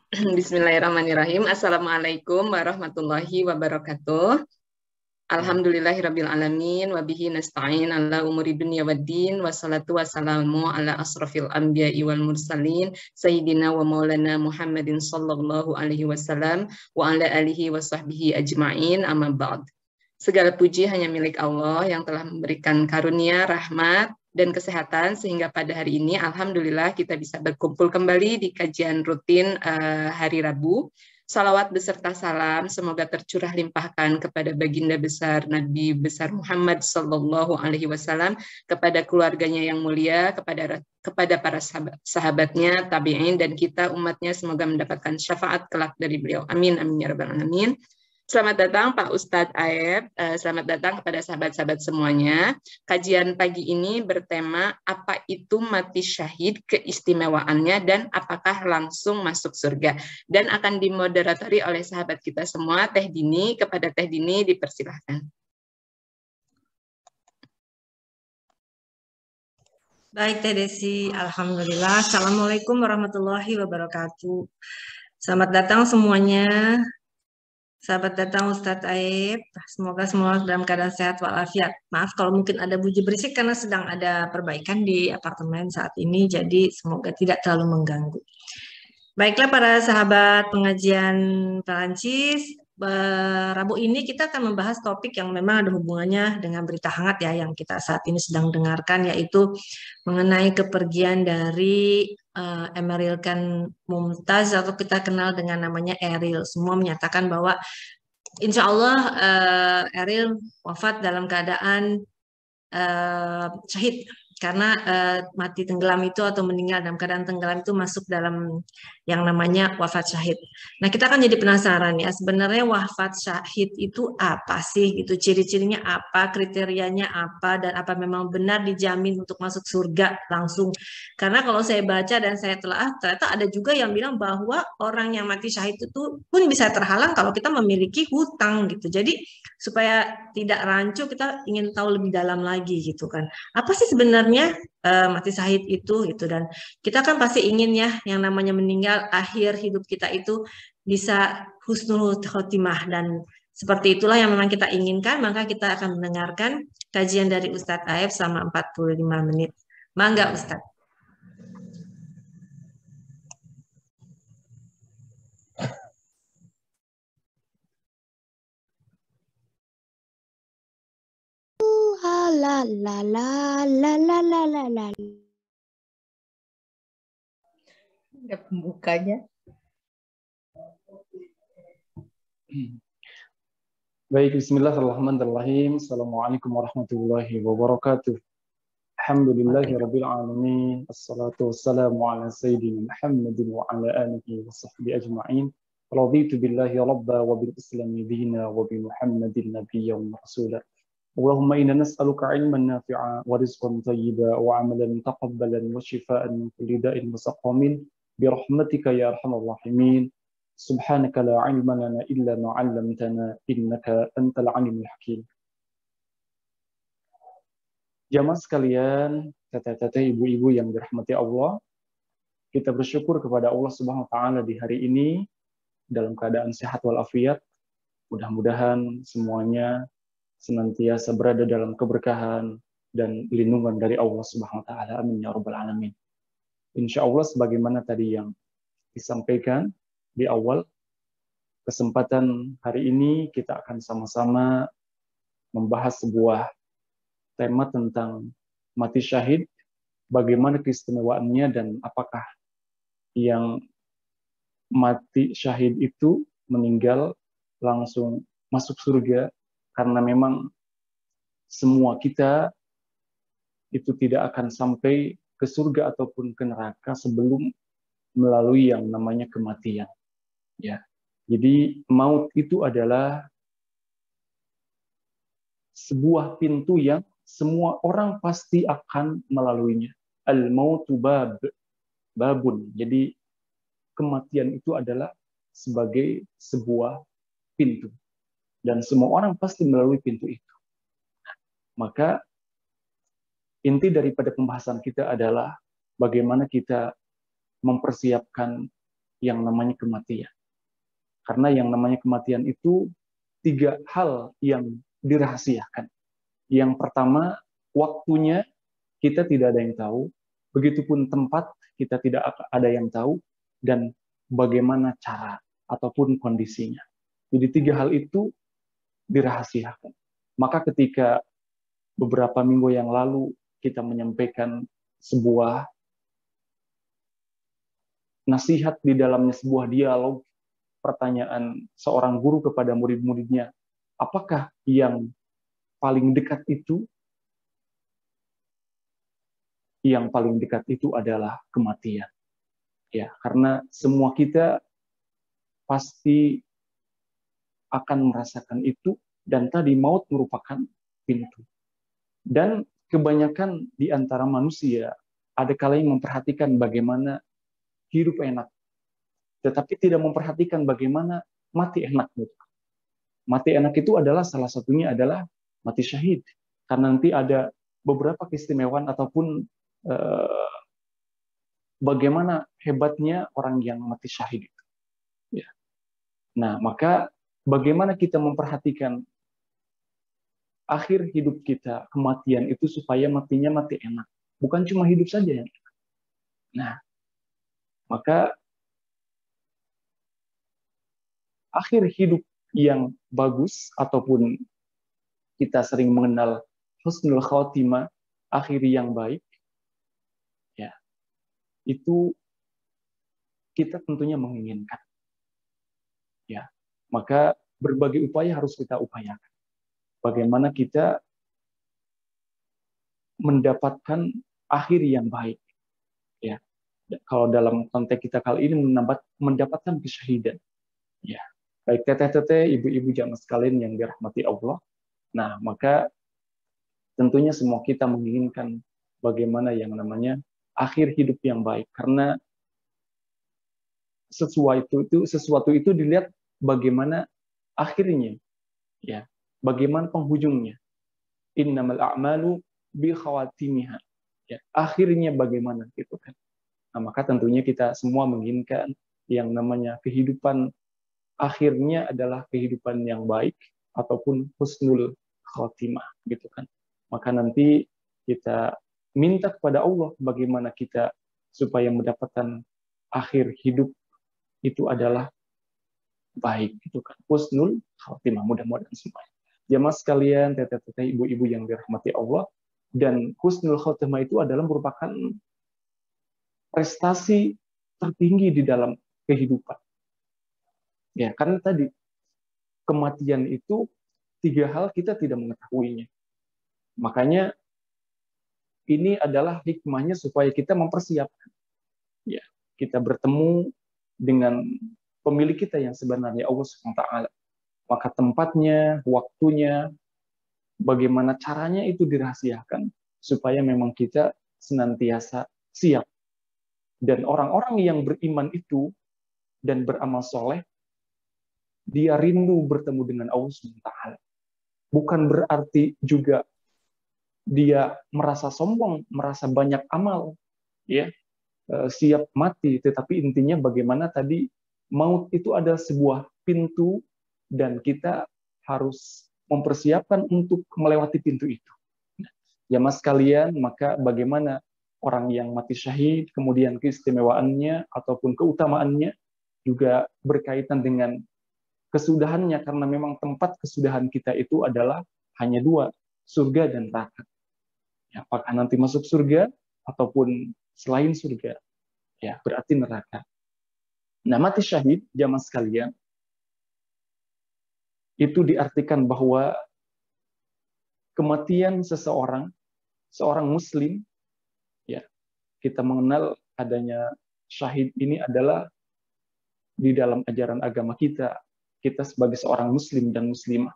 Bismillahirrahmanirrahim. Assalamualaikum warahmatullahi wabarakatuh. Alhamdulillahirabbil alamin wa bihi nasta'in ala umuri dunya waddin wassalatu wassalamu ala asrafil anbiya'i wal mursalin sayyidina wa maulana Muhammadin sallallahu alaihi wasallam wa ala alihi wa sahbihi ajma'in, amma ba'd. Segala puji hanya milik Allah yang telah memberikan karunia, rahmat, dan kesehatan sehingga pada hari ini alhamdulillah kita bisa berkumpul kembali di kajian rutin hari Rabu. Salawat beserta salam semoga tercurah limpahkan kepada baginda besar Nabi besar Muhammad Sallallahu Alaihi Wasallam, kepada keluarganya yang mulia, kepada para sahabatnya, tabi'in, dan kita umatnya, semoga mendapatkan syafaat kelak dari beliau. Amin, amin ya rabbal alamin. Selamat datang Pak Ustadz Aeb, selamat datang kepada sahabat-sahabat semuanya. Kajian pagi ini bertema apa itu mati syahid, keistimewaannya, dan apakah langsung masuk surga. Dan akan dimoderatori oleh sahabat kita semua, Teh Dini. Kepada Teh Dini dipersilahkan. Baik Teh Desi, Alhamdulillah. Assalamualaikum warahmatullahi wabarakatuh. Selamat datang semuanya. Sahabat datang Ustadz Aib, semoga semua dalam keadaan sehat walafiat. Maaf kalau mungkin ada bunyi berisik karena sedang ada perbaikan di apartemen saat ini, jadi semoga tidak terlalu mengganggu. Baiklah para sahabat pengajian Perancis, Rabu ini kita akan membahas topik yang memang ada hubungannya dengan berita hangat ya yang kita saat ini sedang dengarkan, yaitu mengenai kepergian dari Emeril Khan Mumtaz atau kita kenal dengan namanya Eril. Semua menyatakan bahwa insya Allah Eril wafat dalam keadaan syahid, karena mati tenggelam itu atau meninggal dalam keadaan tenggelam itu masuk dalam yang namanya wafat syahid. Nah, kita kan jadi penasaran ya, sebenarnya wafat syahid itu apa sih gitu, ciri-cirinya apa, kriterianya apa, dan apa memang benar dijamin untuk masuk surga langsung. Karena kalau saya baca dan saya telah ternyata ada juga yang bilang bahwa orang yang mati syahid itu pun bisa terhalang kalau kita memiliki hutang gitu. Jadi supaya tidak rancu, kita ingin tahu lebih dalam lagi gitu kan. Apa sih sebenarnya mati syahid itu gitu, dan kita kan pasti ingin ya yang namanya meninggal akhir hidup kita itu bisa husnul khotimah, dan seperti itulah yang memang kita inginkan. Maka kita akan mendengarkan kajian dari Ustadz Aeb selama 45 menit. Mangga Ustadz. La la la la la la la la. Ada pembukanya. Baik, bismillahirrahmanirrahim. Assalamualaikum warahmatullahi wabarakatuh. Alhamdulillahirabbil alamin. Assalatu wassalamu ala sayyidina Muhammadin wa ala alihi wa sahbihi ajma'in. Raditu billahi rabba wa bil islami dina wa bi Muhammadin nabiyyan wa rasula. Allahumma inna nas'aluka ilman nafi'a wa rizqan thayyiba wa amalan taqabbalan wa shifaa'an min kulli da'in wa saqamin bi rahmatika ya arhamar rahimin. Subhanaka la ilma lana illa ma 'allamtana innaka antal alimul hakim. Jamaah sekalian, teteh-teteh, ibu-ibu yang dirahmati Allah, kita bersyukur kepada Allah Subhanahu wa taala di hari ini dalam keadaan sehat walafiat. Mudah-mudahan semuanya senantiasa berada dalam keberkahan dan lindungan dari Allah Subhanahu wa taala. Amin ya rabbal alamin. Insya Allah sebagaimana tadi yang disampaikan di awal kesempatan hari ini, kita akan sama-sama membahas sebuah tema tentang mati syahid, bagaimana keistimewaannya, dan apakah yang mati syahid itu meninggal langsung masuk surga, karena memang semua kita itu tidak akan sampai ke surga ataupun ke neraka sebelum melalui yang namanya kematian. Ya, jadi maut itu adalah sebuah pintu yang semua orang pasti akan melaluinya. Al-mautu babun. Jadi kematian itu adalah sebagai sebuah pintu. Dan semua orang pasti melalui pintu itu. Maka inti daripada pembahasan kita adalah bagaimana kita mempersiapkan yang namanya kematian. Karena yang namanya kematian itu 3 hal yang dirahasiakan. Yang pertama, waktunya kita tidak ada yang tahu, begitupun tempat kita tidak ada yang tahu, dan bagaimana cara ataupun kondisinya. Jadi 3 hal itu dirahasiakan. Maka ketika beberapa minggu yang lalu kita menyampaikan sebuah nasihat di dalamnya, sebuah dialog, pertanyaan seorang guru kepada murid-muridnya, apakah yang paling dekat itu? Yang paling dekat itu adalah kematian. Ya, karena semua kita pasti akan merasakan itu, dan tadi maut merupakan pintu. Dan kebanyakan di antara manusia ada kalanya memperhatikan bagaimana hidup enak, tetapi tidak memperhatikan bagaimana mati enak. Mati enak itu adalah salah satunya adalah mati syahid. Karena nanti ada beberapa keistimewaan ataupun bagaimana hebatnya orang yang mati syahid itu. Ya. Nah, maka bagaimana kita memperhatikan akhir hidup kita, kematian itu supaya matinya mati enak. Bukan cuma hidup saja yang enak. Nah, maka akhir hidup yang bagus ataupun kita sering mengenal husnul khatimah, akhir yang baik, ya, itu kita tentunya menginginkan. Ya, maka berbagai upaya harus kita upayakan. Bagaimana kita mendapatkan akhir yang baik. Ya, kalau dalam konteks kita kali ini mendapatkan kesyahidan. Ya, baik teteh-teteh, ibu-ibu jamaah sekalian yang dirahmati Allah. Nah, maka tentunya semua kita menginginkan bagaimana yang namanya akhir hidup yang baik, karena sesuatu itu dilihat bagaimana akhirnya, ya, bagaimana penghujungnya. Innamal a'malu bi khawatimiha. Ya, akhirnya bagaimana gitu kan. Nah, maka tentunya kita semua menginginkan yang namanya kehidupan akhirnya adalah kehidupan yang baik ataupun husnul khatimah gitu kan. Maka nanti kita minta kepada Allah bagaimana kita supaya mendapatkan akhir hidup itu adalah baik gitu kan. Husnul khatimah, mudah-mudahan semuanya. Jamaah sekalian, teteh-teteh, ibu-ibu yang dirahmati Allah, dan husnul khatimah itu adalah merupakan prestasi tertinggi di dalam kehidupan. Ya, karena tadi kematian itu 3 hal kita tidak mengetahuinya. Makanya ini adalah hikmahnya supaya kita mempersiapkan. Ya, kita bertemu dengan pemilik kita yang sebenarnya Allah SWT. Maka tempatnya, waktunya, bagaimana caranya itu dirahasiakan supaya memang kita senantiasa siap. Dan orang-orang yang beriman itu dan beramal soleh, dia rindu bertemu dengan Allah SWT. Bukan berarti juga dia merasa sombong, merasa banyak amal, ya, siap mati. Tetapi intinya bagaimana tadi maut itu ada sebuah pintu dan kita harus mempersiapkan untuk melewati pintu itu. Ya mas kalian, maka bagaimana orang yang mati syahid, kemudian keistimewaannya ataupun keutamaannya juga berkaitan dengan kesudahannya, karena memang tempat kesudahan kita itu adalah hanya 2, surga dan neraka. Ya, apakah nanti masuk surga ataupun selain surga, ya berarti neraka. Nah, mati syahid, jamaah sekalian, itu diartikan bahwa kematian seorang muslim, ya, kita mengenal adanya syahid ini adalah di dalam ajaran agama kita sebagai seorang muslim dan muslimah.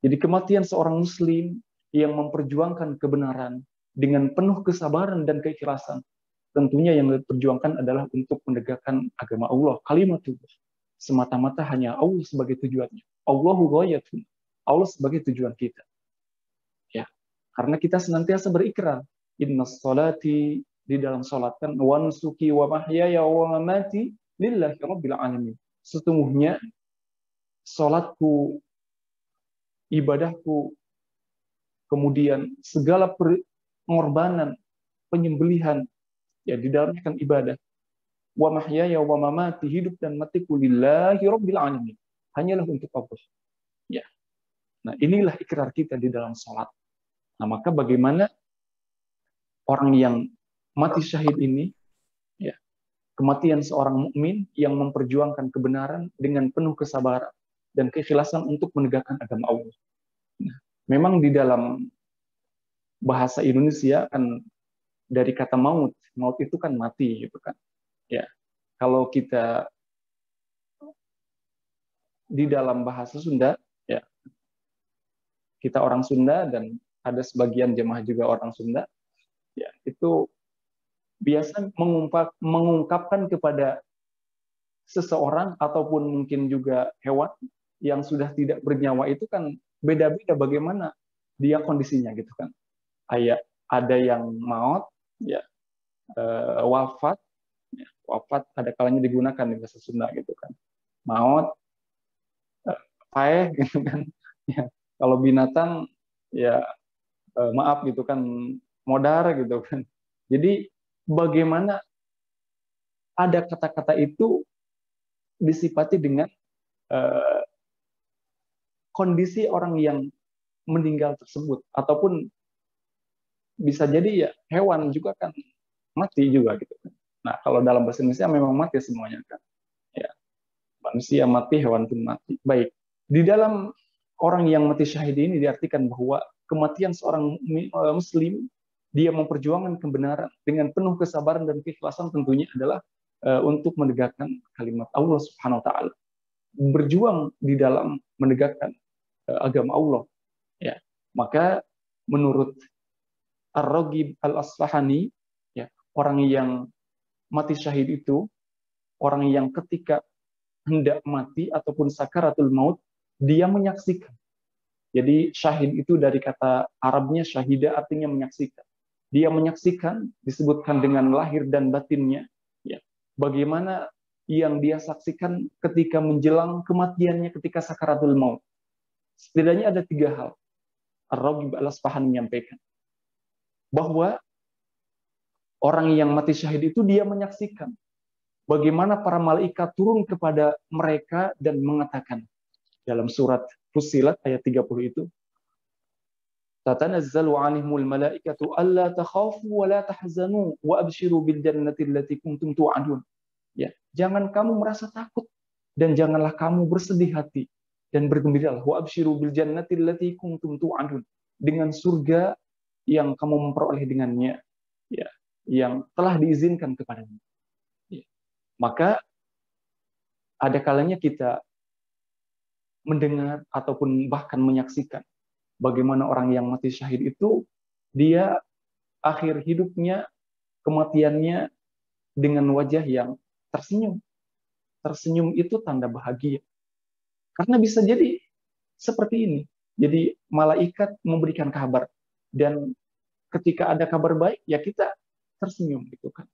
Jadi kematian seorang muslim yang memperjuangkan kebenaran dengan penuh kesabaran dan keikhlasan, tentunya yang diperjuangkan adalah untuk menegakkan agama Allah, kalimatullah. Semata-mata hanya Allah sebagai tujuannya. Allahu ghayatun. Allah sebagai tujuan kita. Ya, karena kita senantiasa berikrar, inna sholati, di dalam salat kan, wa nusuki wa mahyaya wa mamati lillahi rabbil alamin. Sesungguhnya salatku, ibadahku, kemudian segala pengorbanan, penyembelihan, ya di dalamnya kan ibadah. Wa mahyaya wa mamati, hidup dan matiku lillahi rabbil alamin, hanyalah untuk Allah. Ya. Nah, inilah ikrar kita di dalam salat. Nah, maka bagaimana orang yang mati syahid ini, ya, kematian seorang mukmin yang memperjuangkan kebenaran dengan penuh kesabaran dan keikhlasan untuk menegakkan agama Allah. Nah, memang di dalam bahasa Indonesia kan dari kata maut itu kan mati gitu kan. Ya, kalau kita di dalam bahasa Sunda, ya kita orang Sunda dan ada sebagian jemaah juga orang Sunda, ya itu biasa mengungkapkan kepada seseorang ataupun mungkin juga hewan yang sudah tidak bernyawa itu kan beda-beda bagaimana dia kondisinya gitu kan. Ada yang maut, ya wafat, ya, wafat ada kalanya digunakan di bahasa Sunda gitu kan. Maut, paeh gitu kan. Ya, kalau binatang ya maaf gitu kan, modar gitu kan. Jadi bagaimana ada kata-kata itu disifati dengan kondisi orang yang meninggal tersebut, ataupun bisa jadi ya hewan juga kan mati juga gitu kan. Nah, kalau dalam bahasa Indonesia memang mati semuanya kan. Ya, manusia mati, hewan pun mati. Baik, di dalam orang yang mati syahid ini diartikan bahwa kematian seorang muslim, dia memperjuangkan kebenaran dengan penuh kesabaran dan keikhlasan tentunya adalah untuk menegakkan kalimat Allah Subhanahu wa taala. Berjuang di dalam menegakkan agama Allah. Ya. Maka menurut Ar-Raghib Al-Asfahani, ya, orang yang mati syahid itu orang yang ketika hendak mati ataupun sakaratul maut, dia menyaksikan. Jadi syahid itu dari kata Arabnya syahida, artinya menyaksikan. Dia menyaksikan, disebutkan dengan lahir dan batinnya, ya, bagaimana yang dia saksikan ketika menjelang kematiannya ketika sakaratul maut. Setidaknya ada 3 hal. Ar-Raghib Al-Asfahani menyampaikan bahwa orang yang mati syahid itu dia menyaksikan bagaimana para malaikat turun kepada mereka dan mengatakan dalam surat Fussilat ayat 30 itu, tatanazzalu 'alaihimul malaikatu alla takhafu wa la tahzanu wa abshiru bil jannati allati kuntum tu'adun. Ya, jangan kamu merasa takut dan janganlah kamu bersedih hati dan bergembiralah, wa abshiru bil jannati allati kuntum tu'adun, dengan surga yang kamu memperoleh dengannya, ya, yang telah diizinkan kepadanya. Ya. Maka ada kalanya kita mendengar ataupun bahkan menyaksikan bagaimana orang yang mati syahid itu dia akhir hidupnya, kematiannya dengan wajah yang tersenyum. Tersenyum itu tanda bahagia. Karena bisa jadi seperti ini. Jadi malaikat memberikan kabar dan ketika ada kabar baik ya kita tersenyum gitu kan.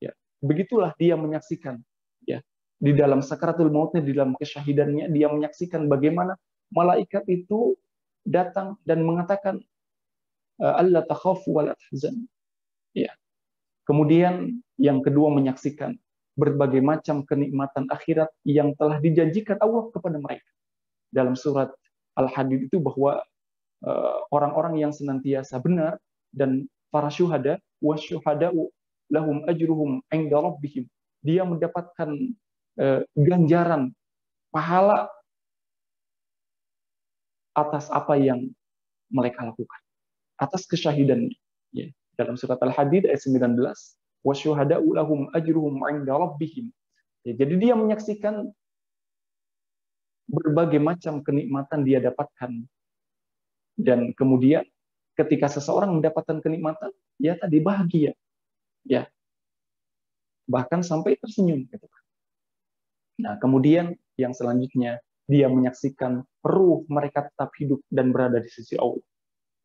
Ya, begitulah dia menyaksikan, ya, di dalam sakaratul mautnya, di dalam kesyahidannya dia menyaksikan bagaimana malaikat itu datang dan mengatakan alla takhafu wa la tahzan. Ya. Kemudian yang kedua menyaksikan berbagai macam kenikmatan akhirat yang telah dijanjikan Allah kepada mereka. Dalam surat Al-Hadid itu bahwa orang-orang yang senantiasa benar dan para syuhada wa syuhada'u lahum ajruhum 'inda rabbihim, dia mendapatkan ganjaran pahala atas apa yang mereka lakukan, atas kesyahidannya. Ya. Dalam surat Al-Hadid ayat 19, wa syuhada'u lahum ajruhum 'inda rabbihim. Ya, jadi dia menyaksikan berbagai macam kenikmatan dia dapatkan. Dan kemudian ketika seseorang mendapatkan kenikmatan, ya tadi bahagia. Ya. Bahkan sampai tersenyum gitu. Nah, kemudian yang selanjutnya dia menyaksikan ruh mereka tetap hidup dan berada di sisi Allah.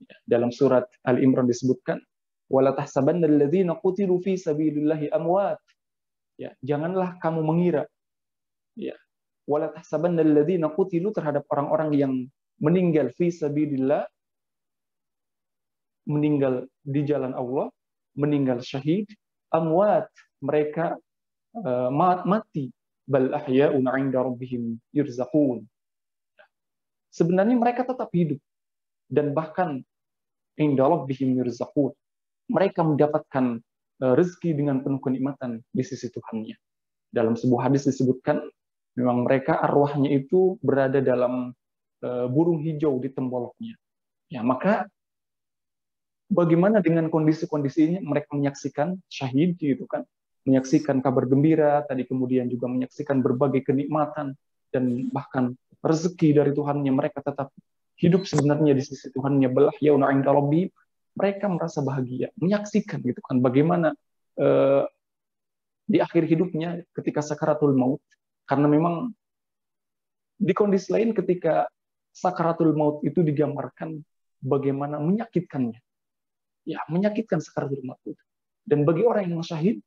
Ya. Dalam surat Al-Imran disebutkan, wala tahsabanna alladzina qutilu fi sabilillahi amwat, Ya, janganlah kamu mengira, ya, wala tahsabanna alladziina qutilu, terhadap orang-orang yang meninggal fi sabilillah, meninggal di jalan Allah, meninggal syahid, amwat, mereka mati, bal ahya'un 'inda rabbihim yurzaqun. Sebenarnya mereka tetap hidup, dan bahkan 'inda rabbihim yurzaqun, mereka mendapatkan rezeki dengan penuh kenikmatan di sisi Tuhannya. Dalam sebuah hadis disebutkan, memang mereka arwahnya itu berada dalam burung hijau di temboloknya. Ya, maka bagaimana dengan kondisi-kondisi ini? Mereka menyaksikan syahid, gitu kan, menyaksikan kabar gembira, tadi kemudian juga menyaksikan berbagai kenikmatan dan bahkan rezeki dari Tuhannya. Mereka tetap hidup sebenarnya di sisi Tuhannya. Belah yauna 'inda rabbi, mereka merasa bahagia, menyaksikan, gitu kan, bagaimana di akhir hidupnya ketika sakaratul maut. Karena memang di kondisi lain ketika sakaratul maut itu digambarkan bagaimana menyakitkannya. Ya, menyakitkan sakaratul maut itu. Dan bagi orang yang syahid,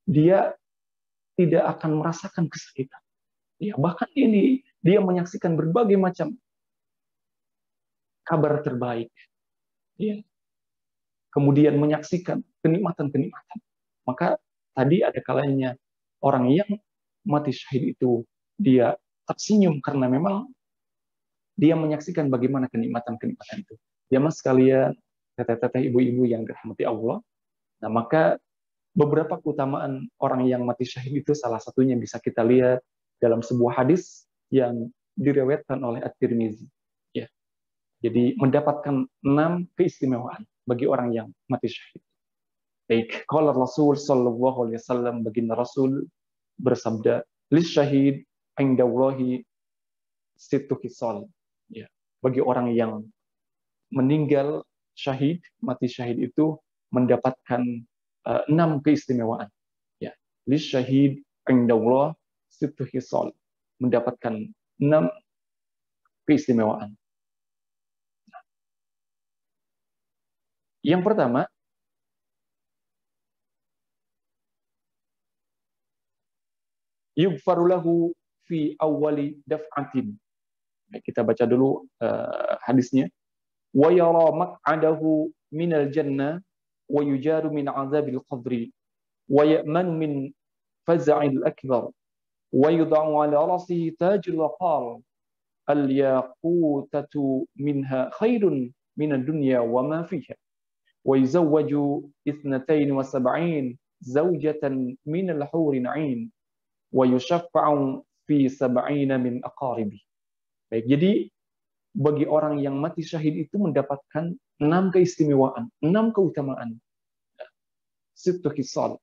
dia tidak akan merasakan kesakitan. Ya, bahkan ini dia menyaksikan berbagai macam kabar terbaik. Ya. Kemudian menyaksikan kenikmatan-kenikmatan. Maka tadi ada kalanya orang yang mati syahid itu dia tersenyum karena memang dia menyaksikan bagaimana kenikmatan-kenikmatan itu. Ya mas sekalian, teteh-teteh, ibu-ibu yang dirahmati Allah. Nah, maka beberapa keutamaan orang yang mati syahid itu salah satunya bisa kita lihat dalam sebuah hadis yang diriwayatkan oleh At-Tirmizi. Ya. Jadi mendapatkan 6 keistimewaan bagi orang yang mati syahid. Baik, qala Rasul sallallahu alaihi wasallam, baginda Rasul bersabda, lis syahid indallahi sittu khisal. Ya, bagi orang yang meninggal syahid, mati syahid itu mendapatkan 6 keistimewaan. Ya, lis syahid indallah sittu khisal, mendapatkan 6 keistimewaan. Yang pertama, yughfaru lahu fi awwali daf'atin. Kita baca dulu hadisnya. Wa yara maq'adahu minal jannah wa yujaru min 'adzabil qabri wa ya'manu min faz'il akbar wa yud'u 'ala rasihi tajul waqar al yaqutatu minha khairun min ad-dunya wa ma fiha wa yuzawwaju 72 zawjatan min al-huri 'ain wa yushaffa'u fi 70 min aqaribi. Baik, jadi bagi orang yang mati syahid itu mendapatkan 6 keistimewaan, 6 keutamaan. Sittu khisal.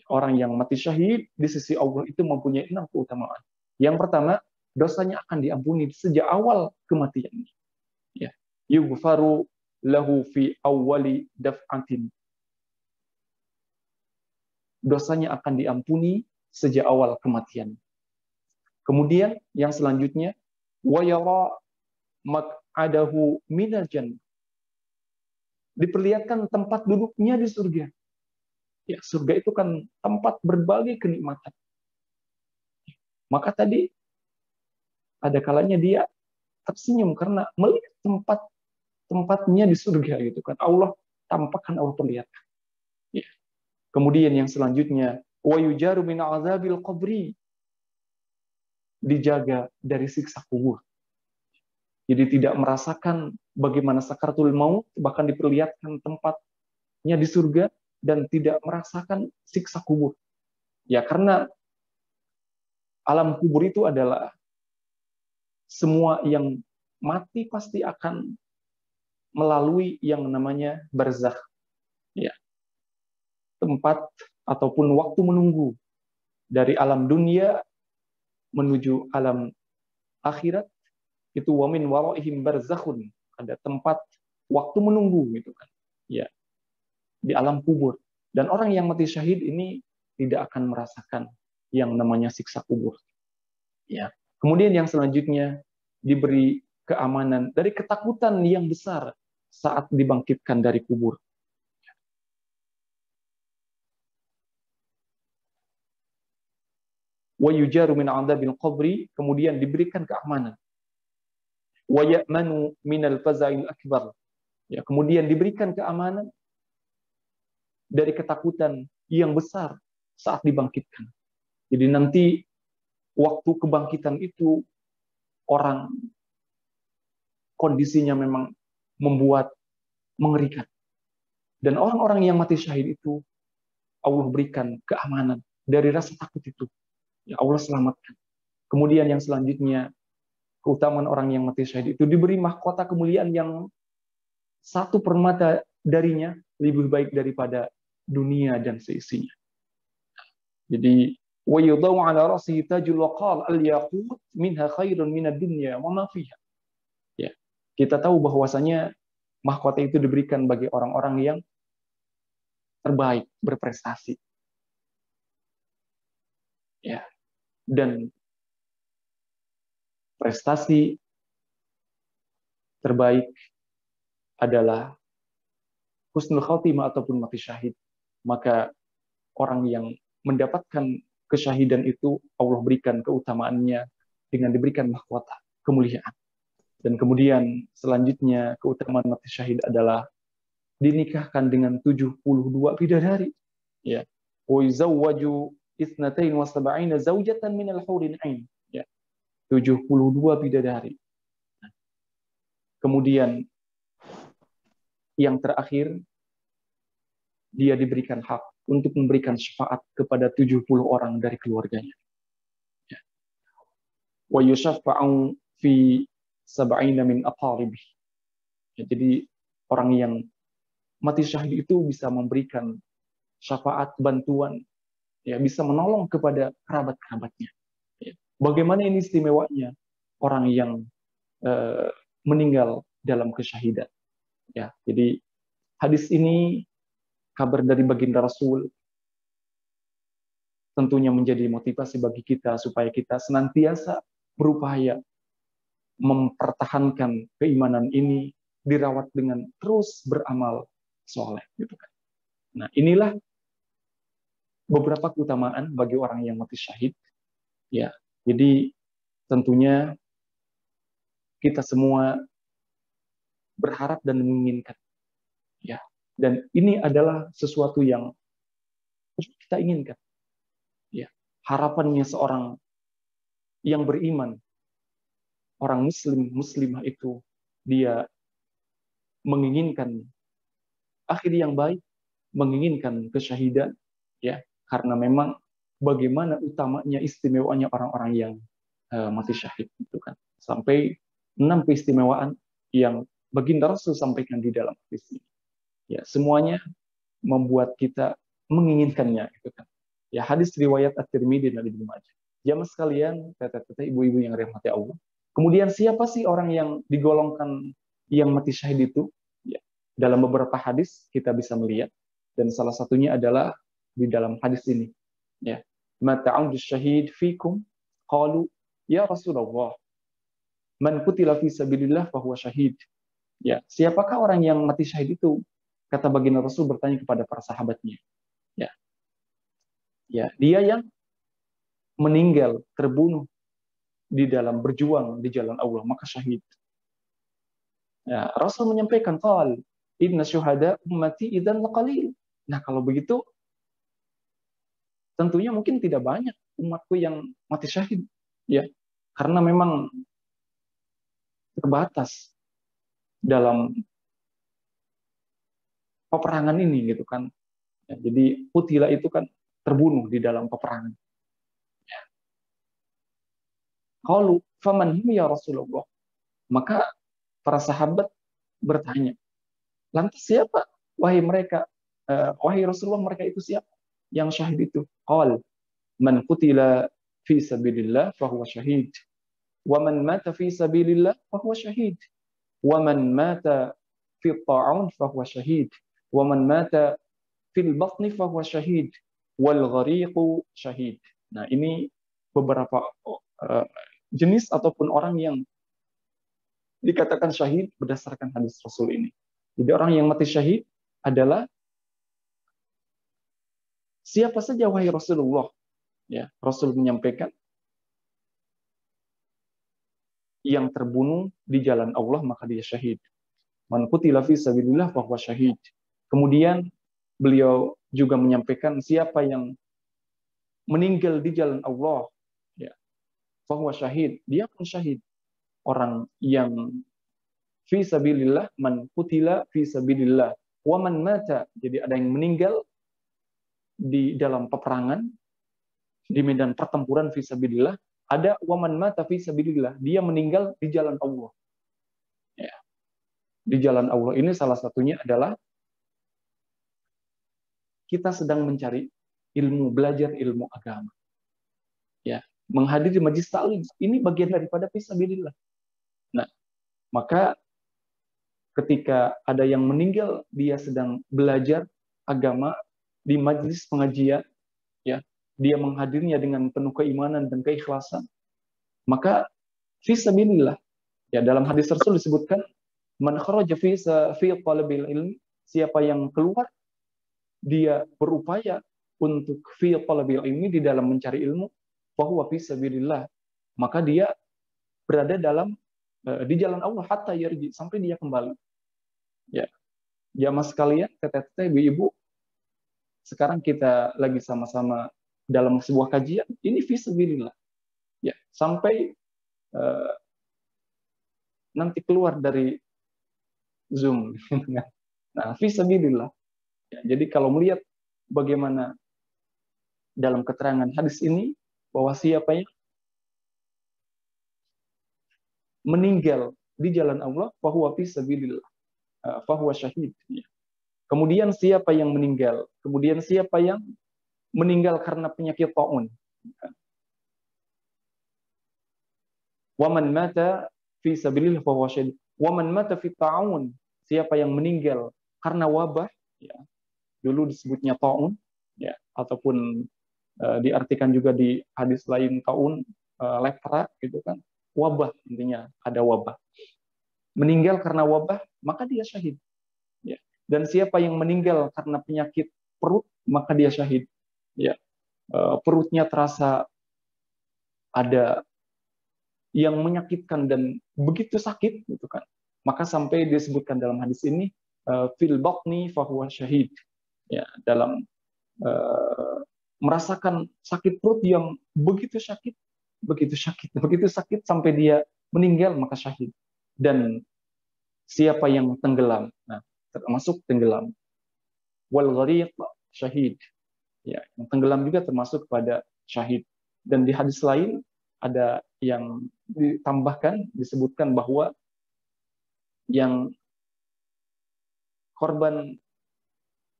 Orang yang mati syahid di sisi Allah itu mempunyai 6 keutamaan. Yang pertama, dosanya akan diampuni sejak awal kematiannya. Ya. Yughfaru lahu fi awwali daf'atin. Dosanya akan diampuni sejak awal kematian. Kemudian yang selanjutnya, wa yara maq'adahu minal jannah. Diperlihatkan tempat duduknya di surga. Ya, surga itu kan tempat berbagai kenikmatan. Maka tadi ada kalanya dia tersenyum karena melihat tempatnya di surga, gitu kan. Allah tampakkan, Allah perlihatkan. Ya. Kemudian yang selanjutnya, wa yujaru min 'adzabil qabri. Dijaga dari siksa kubur. Jadi tidak merasakan bagaimana sakaratul maut, bahkan diperlihatkan tempatnya di surga dan tidak merasakan siksa kubur. Ya, karena alam kubur itu adalah semua yang mati pasti akan melalui yang namanya barzakh. Ya. Tempat ataupun waktu menunggu dari alam dunia menuju alam akhirat, itu wa min waraihim barzakhun, ada tempat waktu menunggu, gitu kan. Ya, di alam kubur. Dan orang yang mati syahid ini tidak akan merasakan yang namanya siksa kubur. Ya. Kemudian yang selanjutnya diberi keamanan dari ketakutan yang besar saat dibangkitkan dari kubur. wa yujaru min 'adzabil qabri, kemudian diberikan keamanan. Wa ya'manu minal faza'il akbar. Ya, kemudian diberikan keamanan dari ketakutan yang besar saat dibangkitkan. Jadi nanti waktu kebangkitan itu orang kondisinya memang membuat mengerikan. Dan orang-orang yang mati syahid itu Allah berikan keamanan dari rasa takut itu. Ya Allah selamatkan. Kemudian yang selanjutnya, keutamaan orang yang mati syahid itu diberi mahkota kemuliaan yang satu permata darinya lebih baik daripada dunia dan seisinya. Jadi wa yudau ala ra'sihi tajul waqal al-yaqut minha khairun minad dunya wa ma fiha. Ya. Kita tahu bahwasanya mahkota itu diberikan bagi orang-orang yang terbaik, berprestasi. Ya. Dan prestasi terbaik adalah husnul khotimah ataupun mati syahid. Maka orang yang mendapatkan kesyahidan itu Allah berikan keutamaannya dengan diberikan mahkota kemuliaan. Dan kemudian selanjutnya keutamaan mati syahid adalah dinikahkan dengan 72 bidadari. Ya. Wa yuzawwaju 72 zaujatan minal hurin 'ain. Ya. 72 bidadari. Kemudian yang terakhir, dia diberikan hak untuk memberikan syafaat kepada 70 orang dari keluarganya. Wa yushaffa'u fi 70 min aqaribih. Jadi orang yang mati syahid itu bisa memberikan syafaat, bantuan, ya, bisa menolong kepada kerabat-kerabatnya. Ya. Bagaimana ini istimewanya orang yang meninggal dalam kesyahidan. Ya, jadi hadis ini kabar dari baginda Rasul tentunya menjadi motivasi bagi kita supaya kita senantiasa berupaya mempertahankan keimanan ini, dirawat dengan terus beramal soleh, gitu kan. Nah, inilah beberapa keutamaan bagi orang yang mati syahid. Ya, jadi tentunya kita semua berharap dan menginginkan. Ya, dan ini adalah sesuatu yang kita inginkan. Ya, harapannya seorang yang beriman, orang muslim, muslimah itu, dia menginginkan akhir yang baik, menginginkan kesyahidan, ya, karena memang bagaimana utamanya, istimewanya orang-orang yang mati syahid itu kan. Sampai 6 keistimewaan yang baginda Rasul sampaikan di dalam hadis ini. Ya, semuanya membuat kita menginginkannya, gitu kan. Ya, hadis riwayat At-Tirmidzi dan Ibnu Majah. Jamaah sekalian, teteh-teteh, ibu-ibu yang dirahmati Allah. Kemudian siapa sih orang yang digolongkan yang mati syahid itu? Ya, dalam beberapa hadis kita bisa melihat, dan salah satunya adalah di dalam hadis ini. Ya, mata'udus syahid fikum qalu ya Rasulullah man qutila fi sabilillah fahuwa syahid. Ya, siapakah orang yang mati syahid itu? Kata baginda Rasul bertanya kepada para sahabatnya. Ya. Ya, dia yang meninggal, terbunuh di dalam berjuang di jalan Allah, maka syahid. Ya, Rasul menyampaikan, qal inna syuhada ummati idzan laqalil. Nah, kalau begitu tentunya mungkin tidak banyak umatku yang mati syahid. Ya, karena memang terbatas dalam peperangan ini, gitu kan. Ya, jadi Qutila itu kan terbunuh di dalam peperangan. Ya. Qalu faman hum ya Rasulullah. Maka para sahabat bertanya, lantas siapa wahai mereka, wahai Rasulullah, mereka itu siapa yang syahid itu? Qal man qutila fi sabilillah fahuwa syahid. وَمَنْ مَاتَ فِي سَبِيلِ اللَّهِ فَهُوَ شَهِيدٌ وَمَنْ مَاتَ فِي الطَّاعُونِ فَهُوَ شَهِيدٌ وَمَنْ مَاتَ فِي الْبَطْنِ فَهُوَ شَهِيدٌ وَالْغَرِيقُ شَهِيدٌ. Nah, ini beberapa jenis ataupun orang yang dikatakan syahid berdasarkan hadis Rasul ini. Jadi orang yang mati syahid adalah siapa saja wahai Rasulullah. Ya, Rasul menyampaikan yang terbunuh di jalan Allah maka dia syahid. Man qutila fi sabilillah fahuwa syahid. Kemudian beliau juga menyampaikan siapa yang meninggal di jalan Allah, ya, fahuwa syahid, dia pun syahid. Orang yang fi sabilillah, man qutila fi sabilillah, wa man mata, jadi ada yang meninggal di dalam peperangan, di medan pertempuran fi sabilillah, ada wa man mata fi sabilillah, dia meninggal di jalan Allah. Ya. Di jalan Allah ini salah satunya adalah kita sedang mencari ilmu, belajar ilmu agama. Ya, menghadiri majlis taklim ini bagian daripada fi sabilillah. Nah, maka ketika ada yang meninggal dia sedang belajar agama di majlis pengajian, ya, dia menghadirinya dengan penuh keimanan dan keikhlasan, maka fi sabilillah. Ya, dalam hadis Rasul disebutkan man kharaja fi talabil ilmi, siapa yang keluar dia berupaya untuk fi talabil ilmi, di dalam mencari ilmu, fahuwa fi sabilillah, maka dia berada dalam di jalan Allah hatta yarji, sampai dia kembali. Ya, jamaah sekalian, teteh-teteh, ibu-ibu, sekarang kita lagi sama-sama dalam sebuah kajian, ini fi sabilillah. Ya, sampai nanti keluar dari Zoom. Nah, fi sabilillah. Ya, jadi kalau melihat bagaimana dalam keterangan hadis ini, bahwa siapa yang meninggal di jalan Allah, fahuwa fi sabilillah, fahuwa syahid. Ya. Kemudian siapa yang meninggal? Kemudian siapa yang meninggal karena penyakit taun? Waman mata fi sabilillah fahuwa syahid. Waman mata fi ta'un, siapa yang meninggal karena wabah, ya, dulu disebutnya taun, ya, ataupun diartikan juga di hadis lain taun, lepra, gitu kan, wabah, intinya ada wabah. Meninggal karena wabah, maka dia syahid. Ya. Dan siapa yang meninggal karena penyakit perut, maka dia syahid. Ya. Perutnya terasa ada yang menyakitkan dan begitu sakit, gitu kan, maka sampai disebutkan dalam hadis ini fil batni fahuwa syahid. Ya, dalam merasakan sakit perut yang begitu sakit sampai dia meninggal, maka syahid. Dan siapa yang tenggelam, nah, termasuk tenggelam, wal ghariq syahid. Ya, yang tenggelam juga termasuk pada syahid. Dan di hadis lain ada yang ditambahkan, disebutkan bahwa yang korban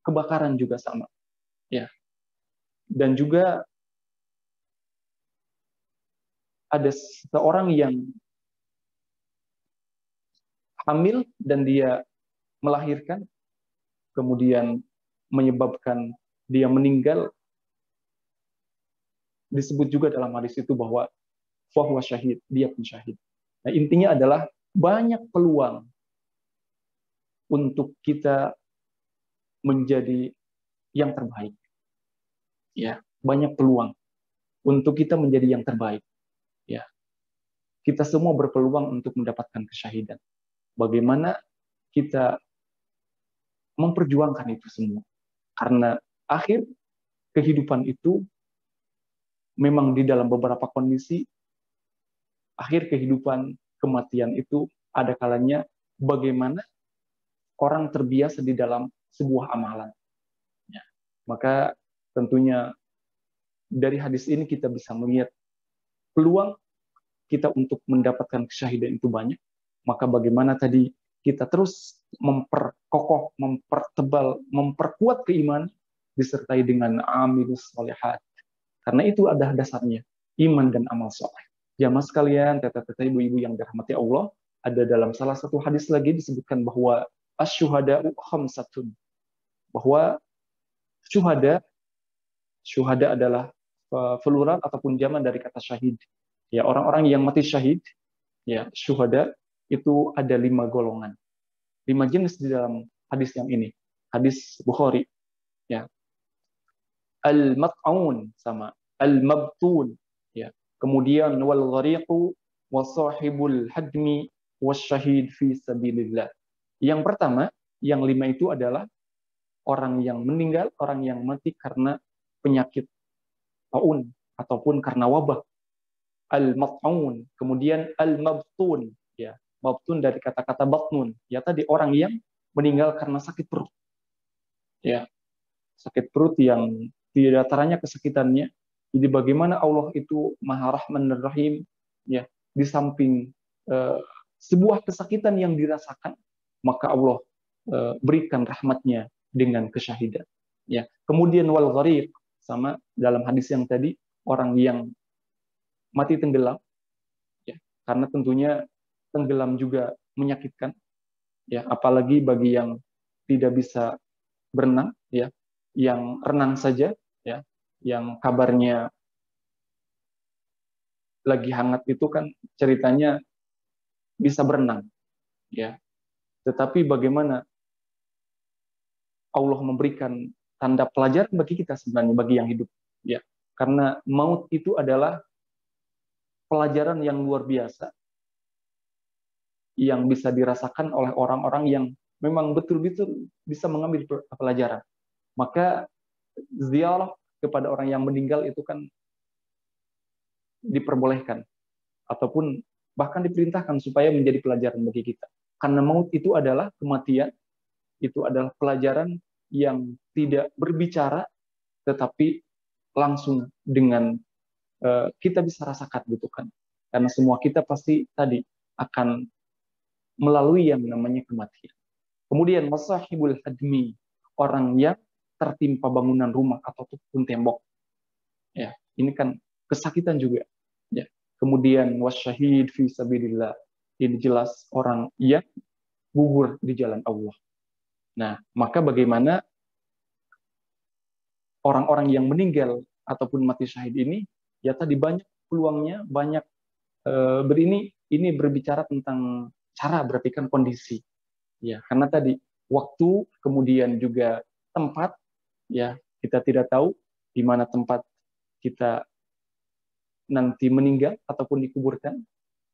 kebakaran juga sama. Ya. Dan juga ada seorang yang hamil dan dia melahirkan, kemudian menyebabkan dia meninggal, disebut juga dalam hadis itu bahwa fahuwa syahid, dia pun syahid. Nah, intinya adalah banyak peluang untuk kita menjadi yang terbaik. Ya, banyak peluang untuk kita menjadi yang terbaik. Ya. Kita semua berpeluang untuk mendapatkan kesyahidan. Bagaimana kita memperjuangkan itu semua? Karena akhir kehidupan itu memang di dalam beberapa kondisi, akhir kehidupan, kematian itu ada kalanya bagaimana orang terbiasa di dalam sebuah amalan. Ya. Maka tentunya dari hadis ini kita bisa melihat peluang kita untuk mendapatkan kesyahidan itu banyak. Maka bagaimana tadi kita terus memperkokoh, mempertebal, memperkuat keimanan disertai dengan amilus sholihat. Karena itu ada dasarnya, iman dan amal soleh. Jamaah sekalian, teteh-teteh, ibu-ibu yang dirahmati Allah, ada dalam salah satu hadis lagi disebutkan bahwa asy-syuhada'u khamsatun. Bahwa syuhada adalah plural ataupun jamak dari kata syahid. Ya, orang-orang yang mati syahid, ya, syuhada itu ada 5 golongan. 5 jenis di dalam hadis yang ini. Hadis Bukhari, ya. Al-mat'un sama al-mabtun, ya. Kemudian wal ghariqu wa sahibul hadmi wasyahid fi sabilillah. Yang pertama, yang 5 itu adalah orang yang meninggal, orang yang mati karena penyakit taun ataupun karena wabah. Al-mat'un, kemudian al-mabtun, ya. Mabtun dari kata-kata batnun, ya tadi orang yang meninggal karena sakit perut. Ya, sakit perut yang tidak teranya kesakitannya. Jadi bagaimana Allah itu Maha Rahman dan Rahim, ya, di samping sebuah kesakitan yang dirasakan, maka Allah berikan rahmatnya dengan kesyahidan. Ya. Kemudian wal ghariq, sama dalam hadis yang tadi, orang yang mati tenggelam, ya, karena tentunya tenggelam juga menyakitkan, ya, apalagi bagi yang tidak bisa berenang, ya, yang renang saja, ya, yang kabarnya lagi hangat itu kan ceritanya bisa berenang, ya. Tetapi bagaimana Allah memberikan tanda pelajaran bagi kita sebenarnya, bagi yang hidup, ya, karena maut itu adalah pelajaran yang luar biasa yang bisa dirasakan oleh orang-orang yang memang betul-betul bisa mengambil pelajaran. Maka ziarah kepada orang yang meninggal itu kan diperbolehkan ataupun bahkan diperintahkan supaya menjadi pelajaran bagi kita. Karena maut itu adalah kematian, itu adalah pelajaran yang tidak berbicara tetapi langsung dengan kita bisa rasakan gitu kan. Karena semua kita pasti tadi akan melalui yang namanya kematian. Kemudian masahibul hadmi, orang yang tertimpa bangunan rumah ataupun tembok. Ya, ini kan kesakitan juga. Ya. Kemudian wasyahid fi sabilillah. Ini jelas orang yang gugur di jalan Allah. Nah, maka bagaimana orang-orang yang meninggal ataupun mati syahid ini, ya tadi banyak peluangnya, banyak ini berbicara tentang cara, berarti kan kondisi. Ya, karena tadi waktu, kemudian juga tempat, ya, kita tidak tahu di mana tempat kita nanti meninggal ataupun dikuburkan.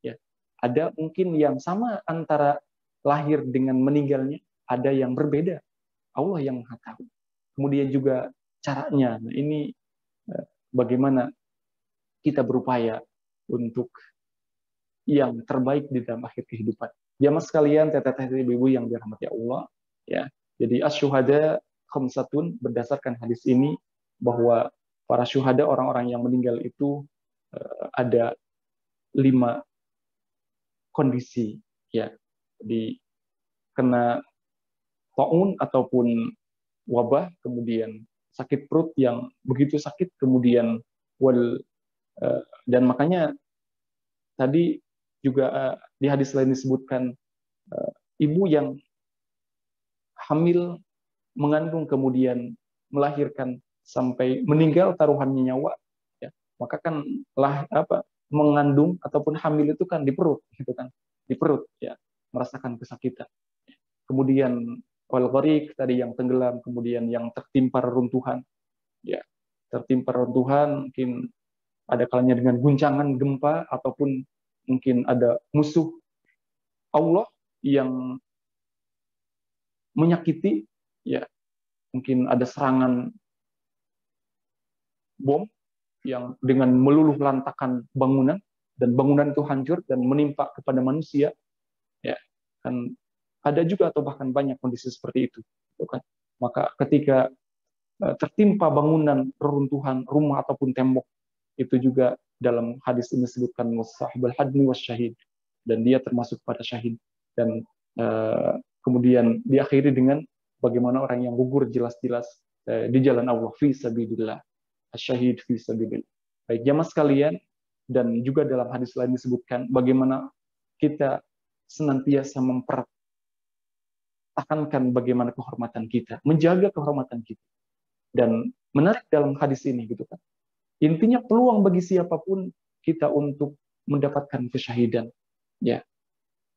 Ya, ada mungkin yang sama antara lahir dengan meninggalnya, ada yang berbeda. Allah yang Maha tahu. Kemudian juga caranya. Nah, ini bagaimana kita berupaya untuk yang terbaik di dalam akhir kehidupan. Jamaah sekalian, teteh-teteh ibu-ibu yang dirahmati Allah, ya. Jadi asyuhada khamsatun, berdasarkan hadis ini bahwa para syuhada, orang-orang yang meninggal itu ada 5 kondisi, ya. Jadi kena taun ataupun wabah, kemudian sakit perut yang begitu sakit, kemudian dan makanya tadi juga di hadis lain disebutkan ibu yang hamil, mengandung, kemudian melahirkan sampai meninggal taruhannya nyawa, ya, maka kan mengandung ataupun hamil itu kan di perut, gitu kan, di perut, ya, merasakan kesakitan. Kemudian wal ghariq tadi yang tenggelam, kemudian yang tertimpa reruntuhan, ya, tertimpa reruntuhan, mungkin ada kalanya dengan guncangan gempa ataupun mungkin ada musuh Allah yang menyakiti, ya, mungkin ada serangan bom yang dengan meluluh lantakan bangunan dan bangunan itu hancur dan menimpa kepada manusia, ya, kan ada juga atau bahkan banyak kondisi seperti itu, kan. Maka ketika tertimpa bangunan, reruntuhan rumah ataupun tembok, itu juga dalam hadis ini disebutkan wasahibul hadmi wasyahid, dan dia termasuk pada syahid. Dan kemudian diakhiri dengan bagaimana orang yang gugur jelas-jelas di jalan Allah, fi sabilillah, asyahid fi sabilillah. Baik jamaah sekalian, dan juga dalam hadis lain disebutkan bagaimana kita senantiasa mempertahankan bagaimana kehormatan kita, menjaga kehormatan kita. Dan menarik dalam hadis ini, gitu kan. Intinya peluang bagi siapapun kita untuk mendapatkan kesyahidan. Ya,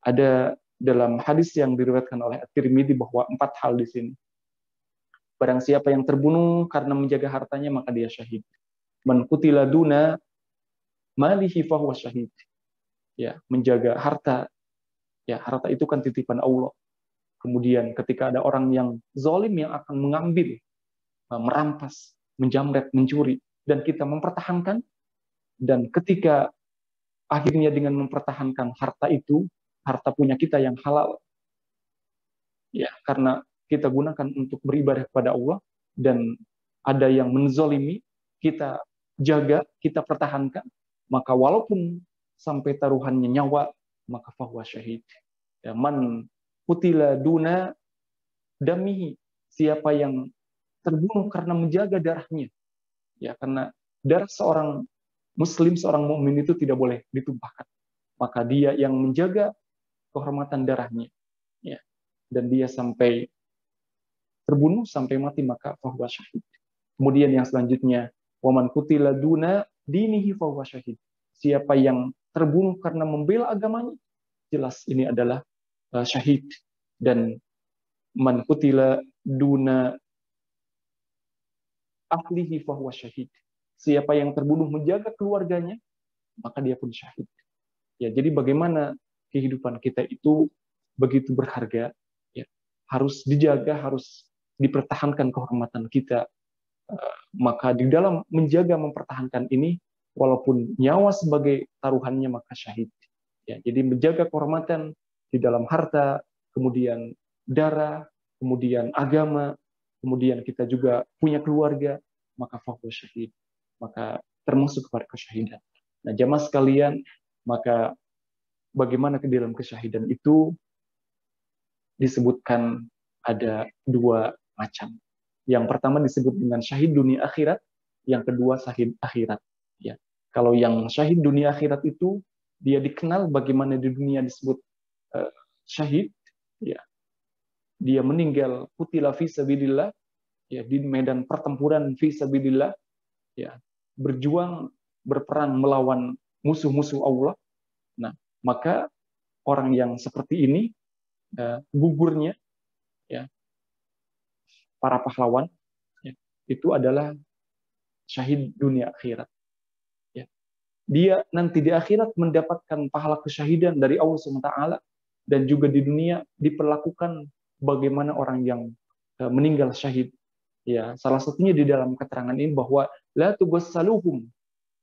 ada dalam hadis yang diriwayatkan oleh At-Tirmidzi bahwa 4 hal di sini. Barang siapa yang terbunuh karena menjaga hartanya, maka dia syahid. Man qutila duna malihi fahuwa syahid. Ya, menjaga harta. Ya, harta itu kan titipan Allah. Kemudian ketika ada orang yang zalim yang akan mengambil, merampas, menjamret, mencuri, dan kita mempertahankan, dan ketika akhirnya dengan mempertahankan harta itu, harta punya kita yang halal, ya, karena kita gunakan untuk beribadah kepada Allah, dan ada yang menzalimi, kita jaga, kita pertahankan, maka walaupun sampai taruhannya nyawa, maka fahuwa syahid. Ya, man qutila duna damihi, siapa yang terbunuh karena menjaga darahnya, ya, karena darah seorang muslim, seorang mukmin itu tidak boleh ditumpahkan, maka dia yang menjaga kehormatan darahnya, ya, dan dia sampai terbunuh sampai mati, maka fahuwa syahid. Kemudian yang selanjutnya, waman qutila duna dinihi fahuwa syahid, siapa yang terbunuh karena membela agamanya, jelas ini adalah syahid. Dan man qutila duna ahlihi fahuwa syahid, siapa yang terbunuh menjaga keluarganya, maka dia pun syahid. Ya, jadi bagaimana kehidupan kita itu begitu berharga, ya, harus dijaga, harus dipertahankan kehormatan kita. Maka di dalam menjaga, mempertahankan ini, walaupun nyawa sebagai taruhannya, maka syahid. Ya, jadi menjaga kehormatan di dalam harta, kemudian darah, kemudian agama, kemudian kita juga punya keluarga, maka fahuwa syahid, maka termasuk kepada kesyahidan. Nah, jamaah sekalian, maka bagaimana ke dalam kesyahidan itu disebutkan ada dua macam. Yang pertama disebut dengan syahid dunia akhirat, yang kedua syahid akhirat. Ya, kalau yang syahid dunia akhirat itu dia dikenal bagaimana di dunia disebut syahid, ya, dia meninggal qutila fi sabilillah, ya, di medan pertempuran fi sabilillah, ya, berjuang, berperang melawan musuh-musuh Allah. Nah, maka orang yang seperti ini gugurnya, ya, para pahlawan, ya, itu adalah syahid dunia akhirat. Ya. Dia nanti di akhirat mendapatkan pahala kesyahidan dari Allah SWT, dan juga di dunia diperlakukan bagaimana orang yang meninggal syahid. Ya, salah satunya di dalam keterangan ini bahwa la tughassaluhum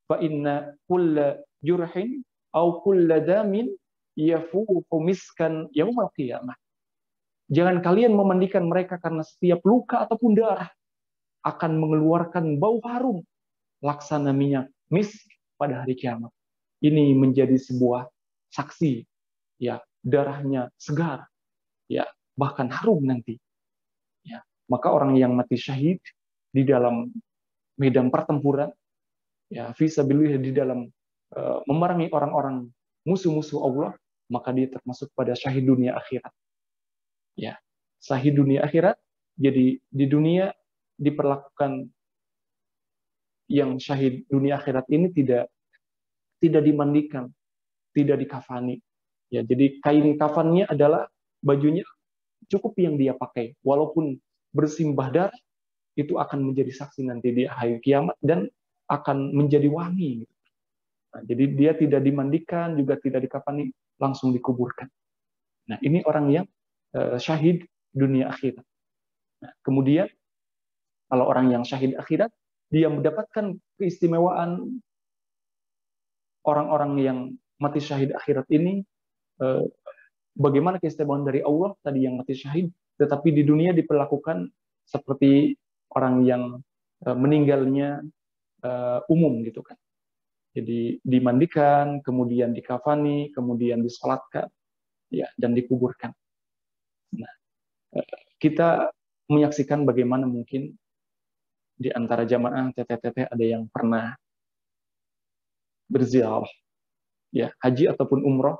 fa inna kulla jurhin au kulla damin yafuhu miskan yaumal qiyamah. Jangan kalian memandikan mereka karena setiap luka ataupun darah akan mengeluarkan bau harum laksana minyak misk pada hari kiamat. Ini menjadi sebuah saksi, ya, darahnya segar, ya, bahkan harum nanti. Ya, maka orang yang mati syahid di dalam medan pertempuran, ya, fisabilillah, di dalam memerangi orang-orang musuh-musuh Allah, maka dia termasuk pada syahid dunia akhirat. Ya, syahid dunia akhirat. Jadi di dunia diperlakukan yang syahid dunia akhirat ini tidak dimandikan, tidak dikafani. Ya, jadi kain kafannya adalah bajunya cukup yang dia pakai, walaupun bersimbah darah, itu akan menjadi saksi nanti di hari kiamat dan akan menjadi wangi. Nah, jadi dia tidak dimandikan, juga tidak dikafani, langsung dikuburkan. Nah, ini orang yang syahid dunia akhirat. Nah, kemudian kalau orang yang syahid akhirat, dia mendapatkan keistimewaan orang-orang yang mati syahid akhirat ini. Bagaimana keistimewaan dari Allah tadi yang mati syahid, tetapi di dunia diperlakukan seperti orang yang meninggalnya umum gitu kan. Jadi dimandikan, kemudian dikafani, kemudian disolatkan, ya, dan dikuburkan. Nah, kita menyaksikan bagaimana mungkin di antara jamaah teteh-teteh ada yang pernah berziarah, ya, haji ataupun umroh,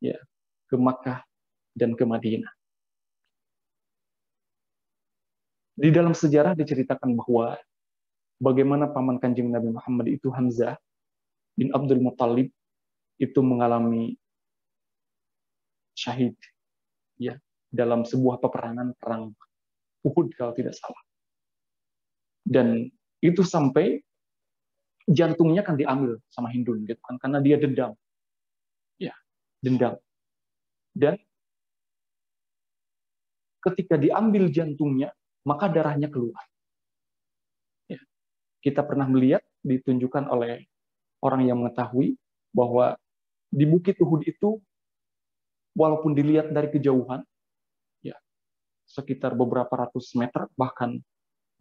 ya, ke Makkah dan ke Madinah. Di dalam sejarah diceritakan bahwa bagaimana paman Kanjeng Nabi Muhammad itu Hamzah bin Abdul Muttalib itu mengalami syahid, ya, dalam sebuah peperangan perang Uhud kalau tidak salah. Dan itu sampai jantungnya kan diambil sama Hindun gitu kan, karena dia dendam. Ya, dendam. Dan ketika diambil jantungnya, maka darahnya keluar. Ya. Kita pernah melihat, ditunjukkan oleh orang yang mengetahui bahwa di Bukit Uhud itu, walaupun dilihat dari kejauhan, ya sekitar beberapa ratus meter, bahkan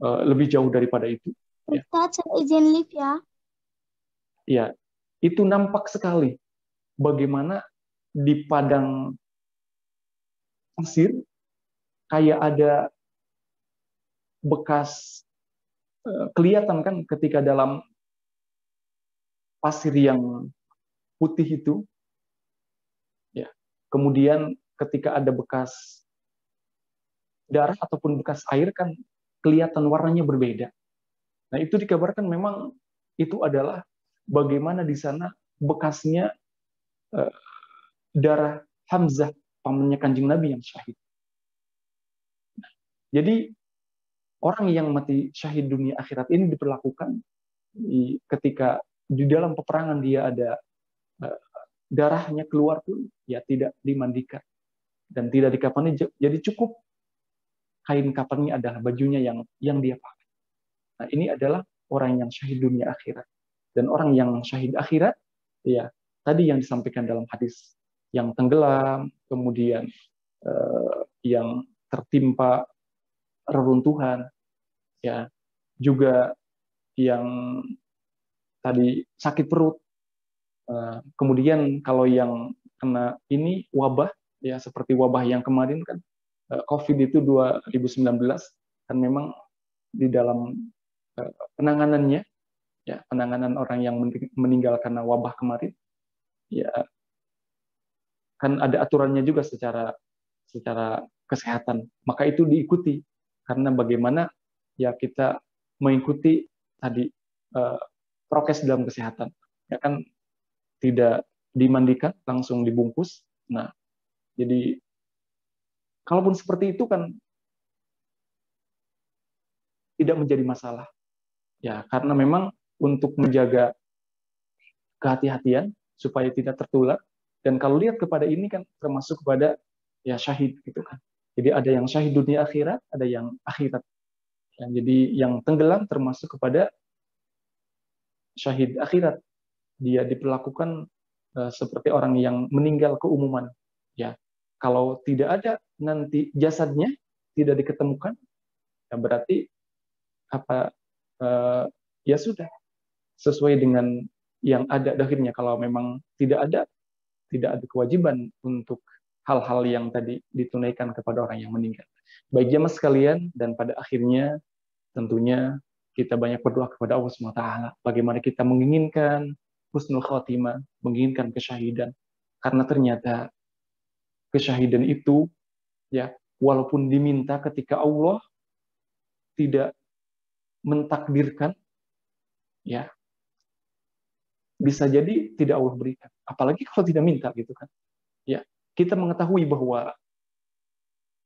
lebih jauh daripada itu. Ya. Ustaz, saya izin live ya. Ya, itu nampak sekali bagaimana di padang pasir kayak ada bekas, kelihatan kan ketika dalam pasir yang putih itu, ya. Kemudian ketika ada bekas darah ataupun bekas air kan kelihatan warnanya berbeda. Nah, itu dikabarkan memang itu adalah bagaimana di sana bekasnya darah Hamzah, pamannya Kanjeng Nabi yang syahid. Jadi orang yang mati syahid dunia akhirat ini diperlakukan ketika di dalam peperangan dia ada darahnya keluar pun ya tidak dimandikan dan tidak dikafani, jadi cukup kain kafannya adalah bajunya yang dia pakai. Nah, ini adalah orang yang syahid dunia akhirat. Dan orang yang syahid akhirat, ya tadi yang disampaikan dalam hadis, yang tenggelam, kemudian yang tertimpa reruntuhan, ya juga yang tadi sakit perut, kemudian kalau yang kena ini wabah, ya seperti wabah yang kemarin kan, COVID itu 2019, kan memang di dalam penanganannya, ya penanganan orang yang meninggal karena wabah kemarin, ya kan ada aturannya juga secara kesehatan, maka itu diikuti karena bagaimana ya kita mengikuti tadi prokes dalam kesehatan, ya kan tidak dimandikan, langsung dibungkus. Nah, jadi kalaupun seperti itu kan tidak menjadi masalah, ya karena memang untuk menjaga kehati-hatian supaya tidak tertular. Dan kalau lihat kepada ini kan termasuk kepada ya syahid gitu kan. Jadi ada yang syahid dunia akhirat, ada yang akhirat. Ya, jadi yang tenggelam termasuk kepada syahid akhirat. Dia diperlakukan seperti orang yang meninggal keumuman. Ya, kalau tidak ada nanti jasadnya tidak diketemukan, ya berarti apa ya sudah sesuai dengan yang ada akhirnya. Kalau memang tidak ada kewajiban untuk hal-hal yang tadi ditunaikan kepada orang yang meninggal. Baik jamaah sekalian, dan pada akhirnya tentunya kita banyak berdoa kepada Allah SWT bagaimana kita menginginkan husnul khotimah, menginginkan kesyahidan, karena ternyata kesyahidan itu ya walaupun diminta ketika Allah tidak mentakdirkan, ya bisa jadi tidak Allah berikan. Apalagi kalau tidak minta gitu kan. Ya, kita mengetahui bahwa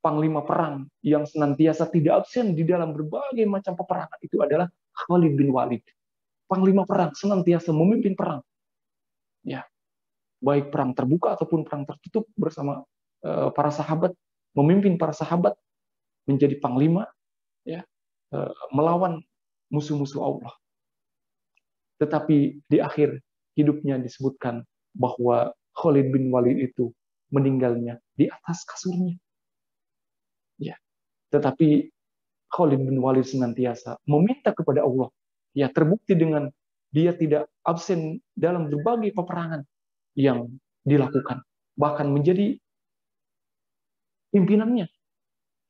panglima perang yang senantiasa tidak absen di dalam berbagai macam peperangan itu adalah Khalid bin Walid. Panglima perang senantiasa memimpin perang. Ya, baik perang terbuka ataupun perang tertutup bersama para sahabat, memimpin para sahabat menjadi panglima, ya, melawan musuh-musuh Allah. Tetapi di akhir hidupnya disebutkan bahwa Khalid bin Walid itu meninggalnya di atas kasurnya. Ya. Tetapi Khalid bin Walid senantiasa meminta kepada Allah. Ya, terbukti dengan dia tidak absen dalam berbagai peperangan yang dilakukan, bahkan menjadi pimpinannya.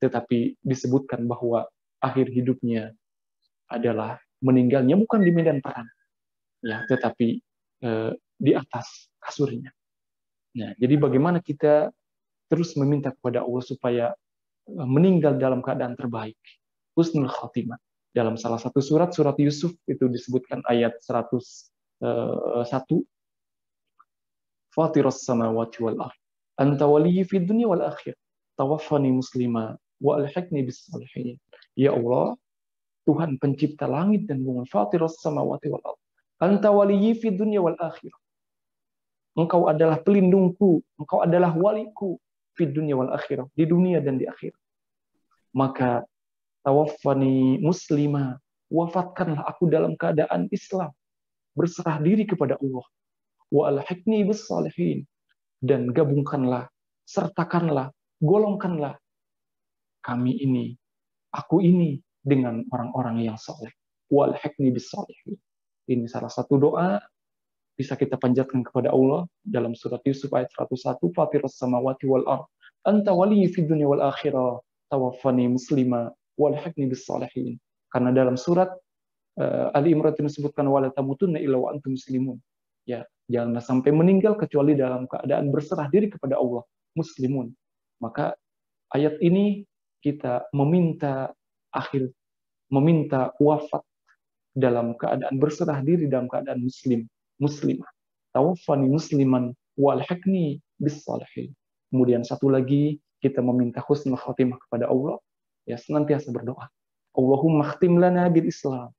Tetapi disebutkan bahwa akhir hidupnya adalah meninggalnya bukan di medan perang, ya, tetapi di atas kasurnya. Nah, jadi bagaimana kita terus meminta kepada Allah supaya meninggal dalam keadaan terbaik, husnul khotimah. Dalam salah satu surat Yusuf itu disebutkan ayat 101, Fatiras samawati wal ardh, anta waliyyi fid dunya wal akhirah, tawaffani muslima wa alhiqni bis salihin. Ya Allah, Tuhan pencipta langit dan bumi, Fatiras samawati wal ardh, Anta waliyyi fid dunya wal akhirah. Engkau adalah pelindungku, engkau adalah waliku fid dunya wal akhirah, di dunia dan di akhirat. Maka tawaffani muslima, wafatkanlah aku dalam keadaan Islam, berserah diri kepada Allah. Wa alhiqni bis salihin, dan gabungkanlah, sertakanlah, golongkanlah kami ini, aku ini dengan orang-orang yang saleh. Wa alhiqni bis salihin. Ini salah satu doa bisa kita panjatkan kepada Allah dalam surat Yusuf ayat 101, Fatirus samawati wal ardh, anta waliyyi fid dunya wal akhirah, tawaffani muslima walhiqni bis salihin. Karena dalam surat Ali Imran disebutkan wala tamutunna illa wa antum muslimun. Ya, janganlah sampai meninggal kecuali dalam keadaan berserah diri kepada Allah, muslimun. Maka ayat ini kita meminta wafat dalam keadaan berserah diri, dalam keadaan muslimah. Tawaffani musliman walhiqni bis salihin. Kemudian satu lagi kita meminta husnul khatimah kepada Allah, ya senantiasa berdoa. Allahumma khtim lana bil Islam,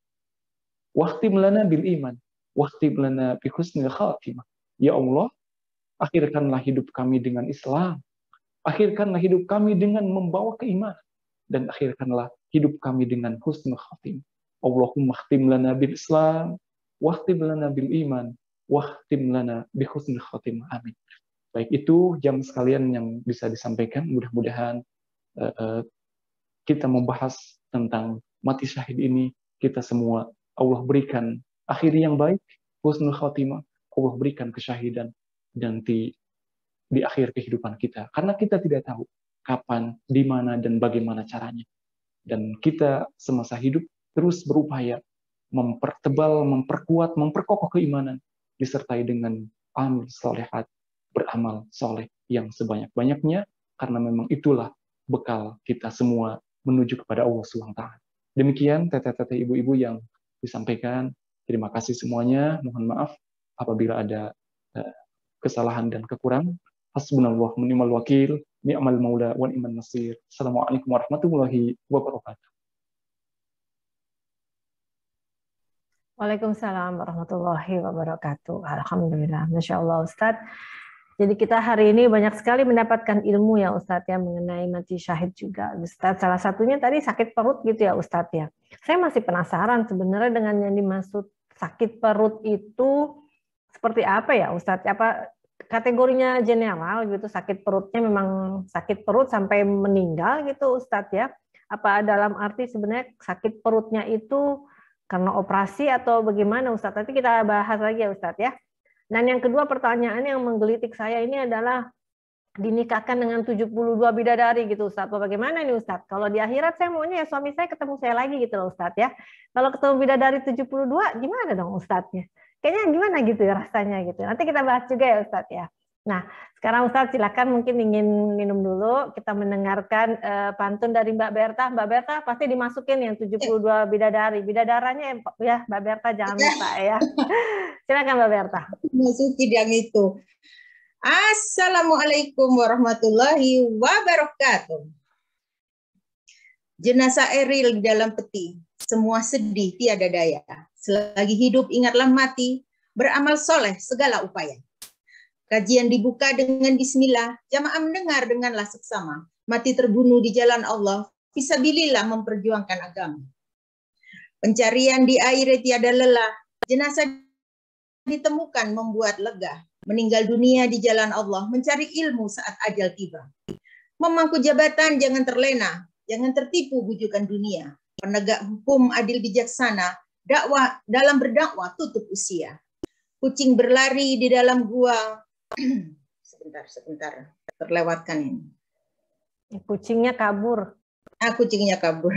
wahtim lana bil iman, wahtim lana bi husnul khatimah. Ya Allah, akhirkanlah hidup kami dengan Islam, akhirkanlah hidup kami dengan membawa keimanan, dan akhirkanlah hidup kami dengan husnul khatimah. Allahumma khtim lana bil Islam, wahtim lana bil iman, wahtim lana bi husnul khatimah. Amin. Baik, itu jam sekalian yang bisa disampaikan. Mudah-mudahan kita membahas tentang mati syahid ini, kita semua Allah berikan akhir yang baik, husnul khatimah, Allah berikan kesyahidan dan di akhir kehidupan kita. Karena kita tidak tahu kapan, di mana, dan bagaimana caranya. Dan kita semasa hidup terus berupaya mempertebal, memperkuat, memperkokoh keimanan, disertai dengan amal solehat, beramal soleh yang sebanyak-banyaknya, karena memang itulah bekal kita semua menuju kepada Allah SWT. Demikian teteh-teteh ibu-ibu yang disampaikan. Terima kasih semuanya. Mohon maaf apabila ada kesalahan dan kekurangan. Hasbunallah wa ni'mal wakil, ni'mal maula wa ni'man nasir. Assalamualaikum warahmatullahi wabarakatuh. Waalaikumsalam warahmatullahi wabarakatuh. Alhamdulillah, Masya Allah Ustadz. Jadi kita hari ini banyak sekali mendapatkan ilmu ya Ustadz ya mengenai mati syahid juga. Ustadz, salah satunya tadi sakit perut gitu ya Ustadz ya. Saya masih penasaran sebenarnya dengan yang dimaksud sakit perut itu seperti apa ya Ustadz? Apa kategorinya general gitu, sakit perutnya memang sakit perut sampai meninggal gitu Ustadz ya? Apa dalam arti sebenarnya sakit perutnya itu karena operasi atau bagaimana Ustadz? Nanti kita bahas lagi ya Ustadz ya. Dan yang kedua pertanyaan yang menggelitik saya ini adalah dinikahkan dengan 72 bidadari gitu Ustadz. Bagaimana nih Ustadz? Kalau di akhirat saya maunya ya suami saya ketemu saya lagi gitu loh Ustadz ya. Kalau ketemu bidadari 72 gimana dong Ustadznya? Kayaknya gimana gitu ya rasanya gitu. Nanti kita bahas juga ya Ustadz ya. Nah, sekarang Ustadz silakan mungkin ingin minum dulu. Kita mendengarkan pantun dari Mbak Berta. Mbak Berta pasti dimasukin yang 72 bidadari. Bidadaranya ya Mbak Berta jangan lupa ya. Silakan Mbak Berta. Masukin yang itu. Assalamualaikum warahmatullahi wabarakatuh. Jenazah Eril di dalam peti, semua sedih tiada daya. Selagi hidup ingatlah mati, beramal soleh segala upaya. Kajian dibuka dengan bismillah, jamaah mendengar denganlah seksama. Mati terbunuh di jalan Allah, fisabilillah memperjuangkan agama. Pencarian di air tiada lelah, jenazah ditemukan membuat lega. Meninggal dunia di jalan Allah, mencari ilmu saat ajal tiba. Memangku jabatan jangan terlena, jangan tertipu bujukan dunia. Penegak hukum adil bijaksana, dakwah dalam berdakwah tutup usia. Kucing berlari di dalam gua. Sebentar, terlewatkan ini. Kucingnya kabur. Kucingnya kabur.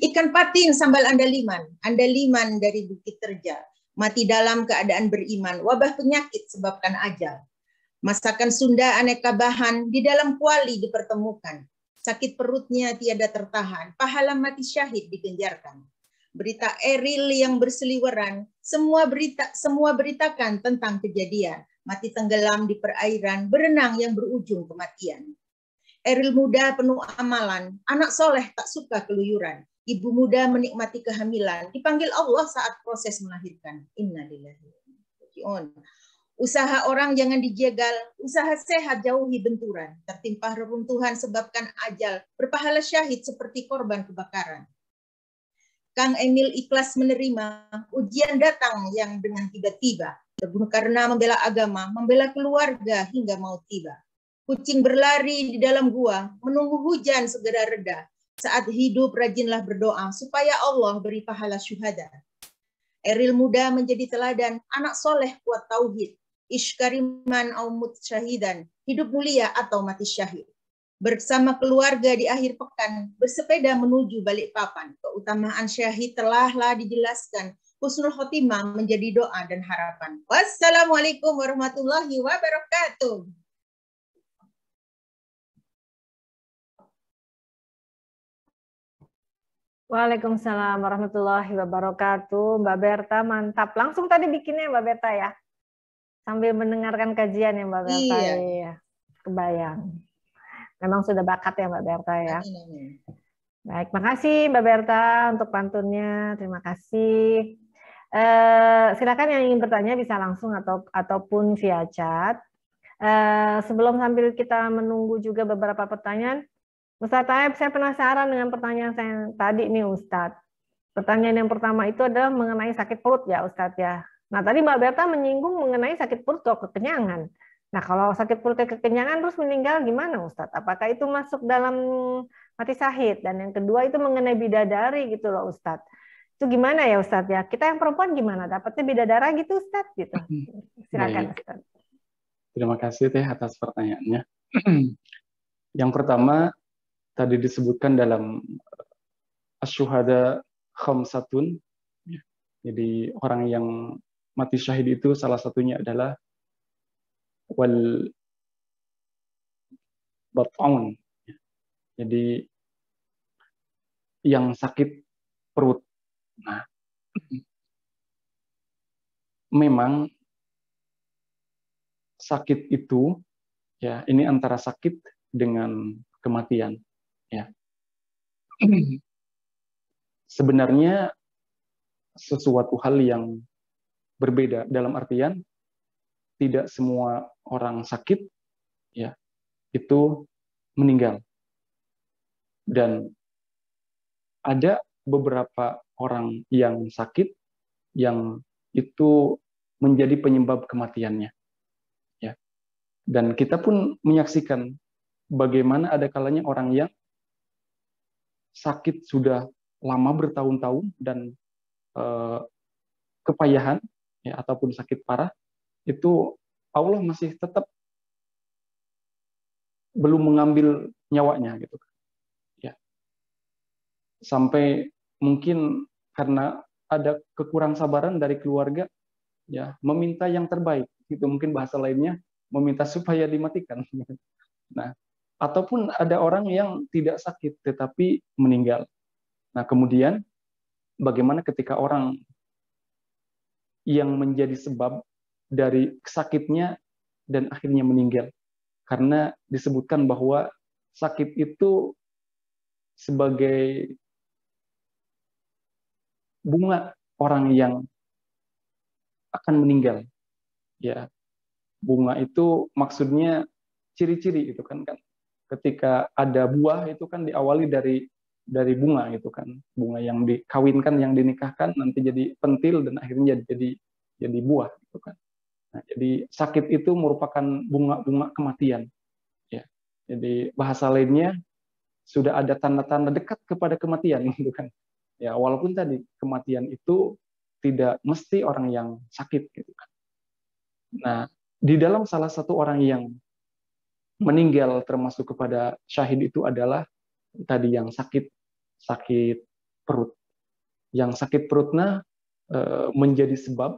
Ikan patin sambal andaliman dari Bukit Terjal. Mati dalam keadaan beriman, wabah penyakit sebabkan ajal. Masakan Sunda aneka bahan, di dalam kuali dipertemukan. Sakit perutnya tiada tertahan, pahala mati syahid digenjarkan. Berita Eril yang berseliweran, semua beritakan tentang kejadian. Mati tenggelam di perairan, berenang yang berujung kematian. Eril muda penuh amalan, anak soleh tak suka keluyuran. Ibu muda menikmati kehamilan, dipanggil Allah saat proses melahirkan. Innalillahi wa inna ilaihi raji'un. Usaha orang jangan dijegal, usaha sehat jauhi benturan, tertimpa reruntuhan sebabkan ajal, berpahala syahid seperti korban kebakaran. Kang Emil ikhlas menerima, ujian datang yang dengan tiba-tiba, terbunuh karena membela agama, membela keluarga hingga mau tiba. Kucing berlari di dalam gua, menunggu hujan segera reda. Saat hidup rajinlah berdoa supaya Allah beri pahala syuhada. Eril muda menjadi teladan, anak soleh kuat tauhid. Ishkariman au mut syahidan, hidup mulia atau mati syahid. Bersama keluarga di akhir pekan, bersepeda menuju Balikpapan. Keutamaan syahid telahlah dijelaskan. Husnul khotimah menjadi doa dan harapan. Wassalamualaikum warahmatullahi wabarakatuh. Waalaikumsalam warahmatullahi wabarakatuh. Mbak Berta mantap. Langsung tadi bikinnya Mbak Berta ya. Sambil mendengarkan kajian ya Mbak Berta. Iya. Ya. Kebayang. Memang sudah bakat ya Mbak Berta ya. Baik, makasih Mbak Berta untuk pantunnya. Terima kasih. Silakan yang ingin bertanya bisa langsung ataupun via chat. Sebelum sambil kita menunggu juga beberapa pertanyaan, Ustadz Aib, saya penasaran dengan pertanyaan saya tadi nih Ustadz. Pertanyaan yang pertama itu adalah mengenai sakit perut ya Ustadz ya. Nah tadi Mbak Berta menyinggung mengenai sakit perut atau kekenyangan. Nah kalau sakit perutnya kekenyangan terus meninggal gimana Ustadz? Apakah itu masuk dalam mati syahid? Dan yang kedua itu mengenai bidadari gitu loh Ustadz. Itu gimana ya Ustadz ya? Kita yang perempuan gimana? Dapatnya bidadara gitu Ustadz? Gitu. Silakan Ustadz. Terima kasih Teh atas pertanyaannya. Yang pertama, tadi disebutkan dalam asyuhada khamsatun. Jadi orang yang mati syahid itu salah satunya adalah wal bat'un. Jadi yang sakit perut. Nah, memang sakit itu ya ini antara sakit dengan kematian ya. Sebenarnya sesuatu hal yang berbeda dalam artian tidak semua orang sakit ya itu meninggal, dan ada beberapa orang yang sakit yang itu menjadi penyebab kematiannya ya. Dan kita pun menyaksikan bagaimana ada kalanya orang yang sakit sudah lama bertahun-tahun dan kepayahan ya ataupun sakit parah itu Allah masih tetap belum mengambil nyawanya gitu ya, sampai mungkin karena ada kekurang sabaran dari keluarga ya meminta yang terbaik itu, mungkin bahasa lainnya meminta supaya dimatikan. Nah, ataupun ada orang yang tidak sakit tetapi meninggal. Nah, kemudian bagaimana ketika orang yang menjadi sebab dari sakitnya dan akhirnya meninggal? Karena disebutkan bahwa sakit itu sebagai bunga orang yang akan meninggal. Ya, bunga itu maksudnya ciri-ciri itu kan. Ketika ada buah itu kan diawali dari bunga itu kan, bunga yang dikawinkan, yang dinikahkan nanti jadi pentil dan akhirnya jadi buah gitu kan. Nah, jadi sakit itu merupakan bunga-bunga kematian ya. Jadi bahasa lainnya sudah ada tanda-tanda dekat kepada kematian gitu kan. Ya, walaupun tadi kematian itu tidak mesti orang yang sakit gitu kan. Nah, di dalam salah satu orang yang meninggal termasuk kepada syahid itu adalah tadi yang sakit perut. Yang sakit perutnya menjadi sebab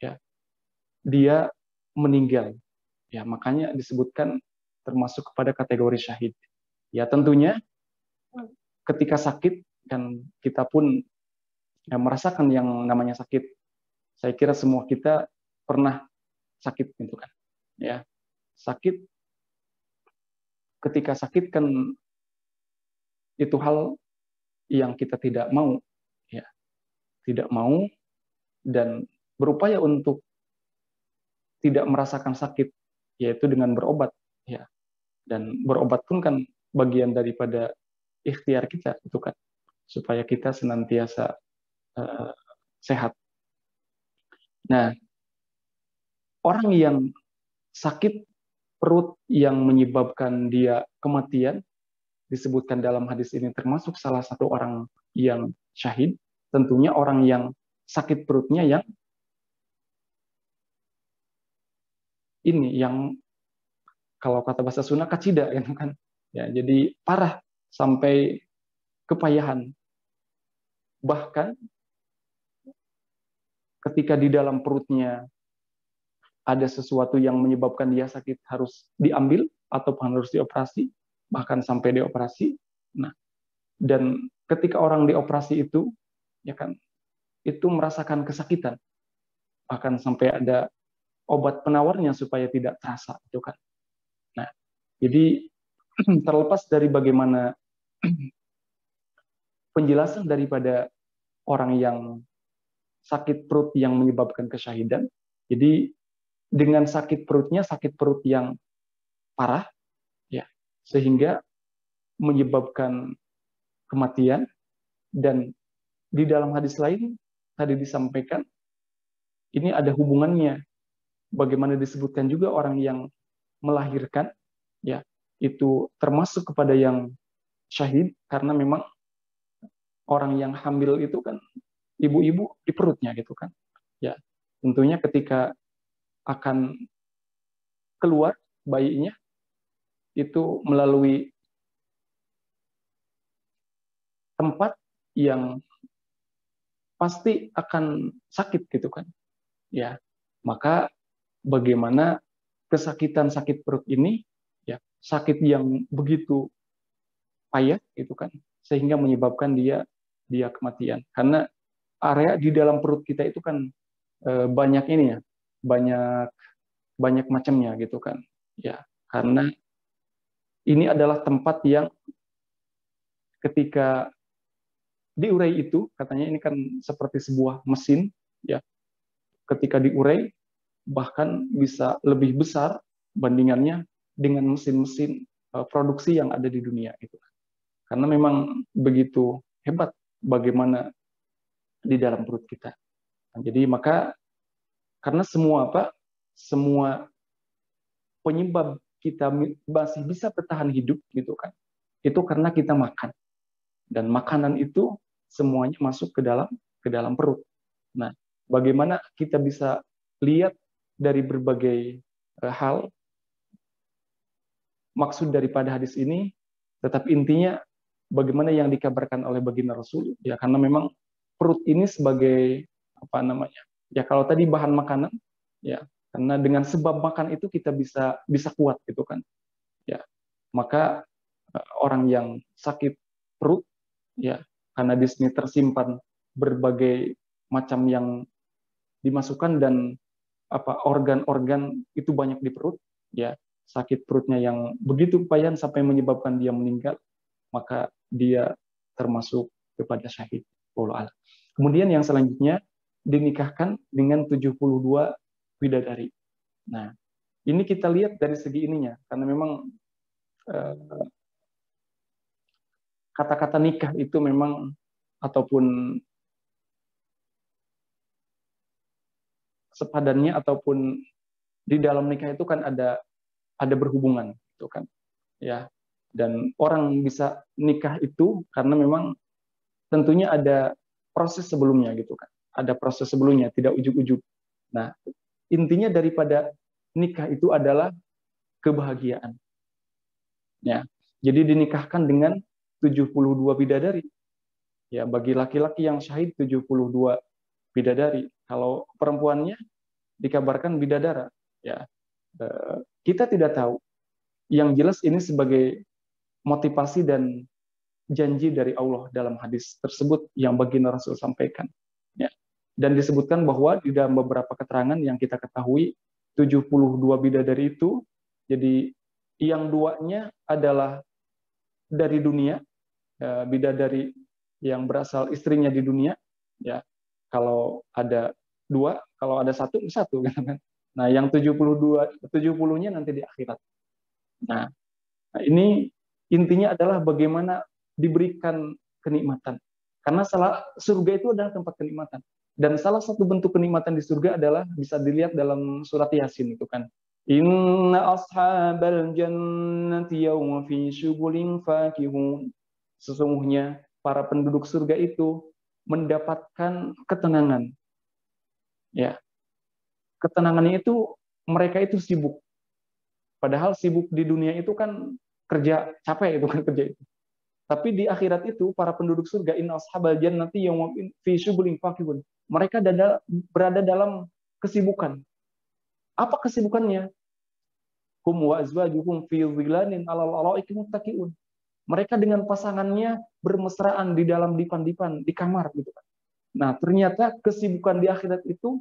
ya dia meninggal. Ya, makanya disebutkan termasuk kepada kategori syahid. Ya, tentunya ketika sakit kan kita pun ya, merasakan yang namanya sakit. Saya kira semua kita pernah sakit gitu kan. Ya. Sakit, ketika sakit kan itu hal yang kita tidak mau, ya, tidak mau dan berupaya untuk tidak merasakan sakit, yaitu dengan berobat, ya. Dan berobat pun kan bagian daripada ikhtiar kita, itu kan, supaya kita senantiasa sehat. Nah, orang yang sakit perut yang menyebabkan dia kematian, disebutkan dalam hadis ini termasuk salah satu orang yang syahid, tentunya orang yang sakit perutnya yang ini, yang kalau kata bahasa Sunda kacida, kan, ya, jadi parah sampai kepayahan. Bahkan ketika di dalam perutnya ada sesuatu yang menyebabkan dia sakit harus diambil ataupun harus dioperasi, bahkan sampai dioperasi. Nah, dan ketika orang dioperasi itu, ya kan, itu merasakan kesakitan, bahkan sampai ada obat penawarnya supaya tidak terasa, itu kan. Nah, jadi terlepas dari bagaimana penjelasan daripada orang yang sakit perut yang menyebabkan kesyahidan, jadi dengan sakit perutnya, sakit perut yang parah, ya, sehingga menyebabkan kematian. Dan di dalam hadis lain tadi disampaikan ini ada hubungannya, bagaimana disebutkan juga orang yang melahirkan, ya, itu termasuk kepada yang syahid, karena memang orang yang hamil itu kan ibu-ibu di perutnya, gitu kan, ya, tentunya ketika akan keluar bayinya itu melalui tempat yang pasti akan sakit, gitu kan, ya. Maka bagaimana kesakitan sakit perut ini, ya, sakit yang begitu payah, gitu kan, sehingga menyebabkan dia kematian. Karena area di dalam perut kita itu kan banyak ini, ya, banyak macamnya, gitu kan, ya, karena ini adalah tempat yang ketika diurai itu, katanya ini kan seperti sebuah mesin, ya, ketika diurai bahkan bisa lebih besar bandingannya dengan mesin-mesin produksi yang ada di dunia itu. Karena memang begitu hebat bagaimana di dalam perut kita. Nah, jadi maka karena semua penyebab kita masih bisa bertahan hidup, gitu kan, itu karena kita makan, dan makanan itu semuanya masuk ke dalam perut. Nah, bagaimana kita bisa lihat dari berbagai hal maksud daripada hadis ini, tetapi intinya bagaimana yang dikabarkan oleh baginda Rasul, ya, karena memang perut ini sebagai apa namanya, ya, kalau tadi bahan makanan, ya, karena dengan sebab makan itu kita bisa kuat, gitu kan, ya. Maka orang yang sakit perut, ya, karena di sini tersimpan berbagai macam yang dimasukkan dan organ-organ itu banyak di perut, ya, sakit perutnya yang begitu kepayahan sampai menyebabkan dia meninggal, maka dia termasuk kepada syahid. Wallahu a'lam. Kemudian yang selanjutnya dinikahkan dengan 72 bidadari. Nah, ini kita lihat dari segi ininya, karena memang kata-kata nikah itu memang ataupun sepadannya ataupun di dalam nikah itu kan ada berhubungan, itu kan, ya. Dan orang bisa nikah itu karena memang tentunya ada proses sebelumnya, gitu kan, ada proses sebelumnya, tidak ujuk-ujuk. Nah, intinya daripada nikah itu adalah kebahagiaan, ya. Jadi dinikahkan dengan 72 bidadari, ya, bagi laki-laki yang syahid 72 bidadari, kalau perempuannya dikabarkan bidadara, ya. Kita tidak tahu, yang jelas ini sebagai motivasi dan janji dari Allah dalam hadis tersebut yang baginda Rasul sampaikan, ya. Dan disebutkan bahwa di dalam beberapa keterangan yang kita ketahui 72 bidadari itu, jadi yang duanya adalah dari dunia, bidadari yang berasal istrinya di dunia, ya. Kalau ada 2, kalau ada 1 gitu kan. Nah, yang 70-nya nanti di akhirat. Nah, ini intinya adalah bagaimana diberikan kenikmatan. Karena surga itu adalah tempat kenikmatan. Dan salah satu bentuk kenikmatan di surga adalah bisa dilihat dalam surat Yasin itu kan. Inna ashabal jannati yawma fi syughulin fakihun. Sesungguhnya para penduduk surga itu mendapatkan ketenangan. Ya. Ketenangannya itu mereka itu sibuk. Padahal sibuk di dunia itu kan kerja, capek itu kan kerja itu. Tapi di akhirat itu para penduduk surga inna ashabal jannati yawma fi syughulin fakihun. Mereka berada dalam kesibukan. Apa kesibukannya? Hum wa azwajuhum fi dhilanin 'alal ara'iki muttaqi'un. Mereka dengan pasangannya bermesraan di dalam dipan-dipan di kamar gitu kan. Nah, ternyata kesibukan di akhirat itu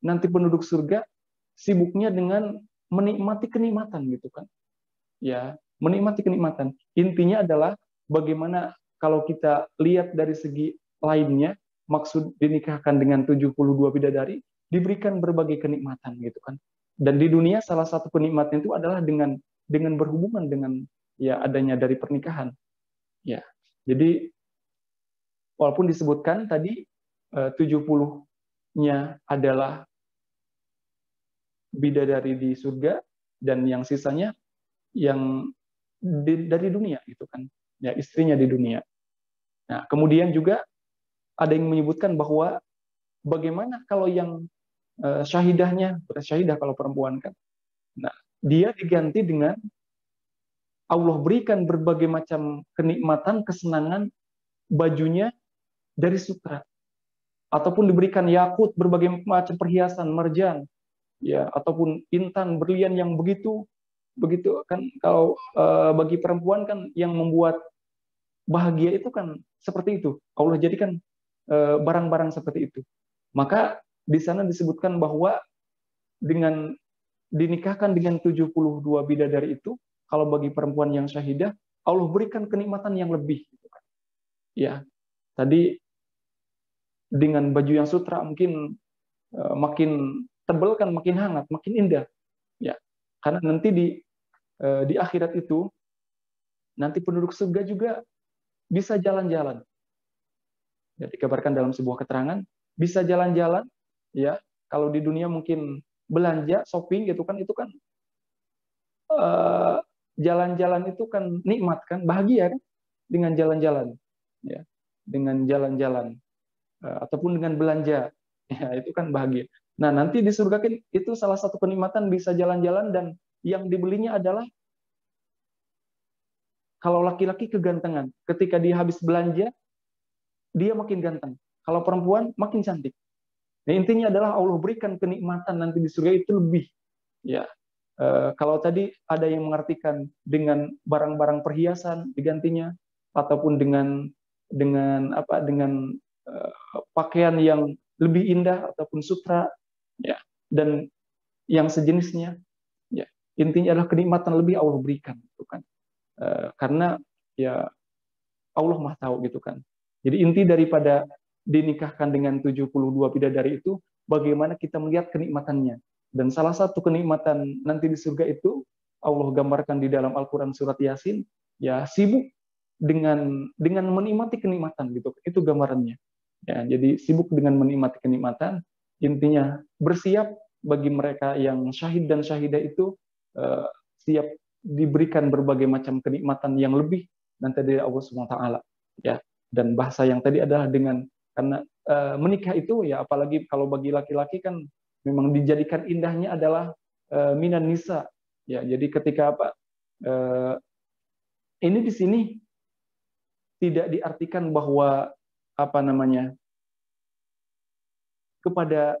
nanti penduduk surga sibuknya dengan menikmati kenikmatan gitu kan. Ya, menikmati kenikmatan. Intinya adalah bagaimana kalau kita lihat dari segi lainnya, maksud dinikahkan dengan 72 bidadari, diberikan berbagai kenikmatan gitu kan. Dan di dunia salah satu kenikmatan itu adalah dengan berhubungan dengan ya adanya dari pernikahan. Ya. Jadi walaupun disebutkan tadi 70-nya adalah bidadari di surga dan yang sisanya yang dari dunia gitu kan. Ya, istrinya di dunia. Nah, kemudian juga ada yang menyebutkan bahwa bagaimana kalau yang syahidahnya, syahidah kalau perempuan kan. Nah, dia diganti dengan Allah berikan berbagai macam kenikmatan, kesenangan, bajunya dari sutra. Ataupun diberikan yakut, berbagai macam perhiasan, marjan, ya, ataupun intan, berlian yang begitu kan. Kalau bagi perempuan kan yang membuat bahagia itu kan seperti itu. Allah jadikan barang-barang seperti itu. Maka di sana disebutkan bahwa dengan dinikahkan dengan 72 bidadari itu, kalau bagi perempuan yang syahidah, Allah berikan kenikmatan yang lebih. Ya, tadi dengan baju yang sutra mungkin makin tebal kan, makin hangat, makin indah. Ya, karena nanti di akhirat itu nanti penduduk surga juga bisa jalan-jalan. Ya, dikabarkan dalam sebuah keterangan bisa jalan-jalan. Ya, kalau di dunia mungkin belanja, shopping gitu kan, itu kan jalan-jalan itu kan nikmat kan, bahagia kan dengan jalan-jalan, ya, dengan jalan-jalan ataupun dengan belanja, ya itu kan bahagia. Nah, nanti di surga kan itu salah satu kenikmatan bisa jalan-jalan dan yang dibelinya adalah kalau laki-laki kegantengan, ketika dia habis belanja dia makin ganteng, kalau perempuan makin cantik. Nah, intinya adalah Allah berikan kenikmatan nanti di surga itu lebih, ya. Kalau tadi ada yang mengartikan dengan barang-barang perhiasan digantinya, ataupun dengan pakaian yang lebih indah ataupun sutra, ya, dan yang sejenisnya, ya. Intinya adalah kenikmatan lebih Allah berikan, gitu kan. Karena ya Allah Maha tahu gitu kan. Jadi inti daripada dinikahkan dengan 72 bidadari itu bagaimana kita melihat kenikmatannya. Dan salah satu kenikmatan nanti di surga itu Allah gambarkan di dalam Al-Qur'an surat Yasin, ya sibuk dengan menikmati kenikmatan gitu. Itu gambarannya. Ya, jadi sibuk dengan menikmati kenikmatan, intinya bersiap bagi mereka yang syahid dan syahidah itu siap diberikan berbagai macam kenikmatan yang lebih nanti dari Allah Subhanahu wa taala. Ya. Dan bahasa yang tadi adalah dengan karena menikah itu ya apalagi kalau bagi laki-laki kan memang dijadikan indahnya adalah minan nisa, ya. Jadi ketika ini di sini tidak diartikan bahwa kepada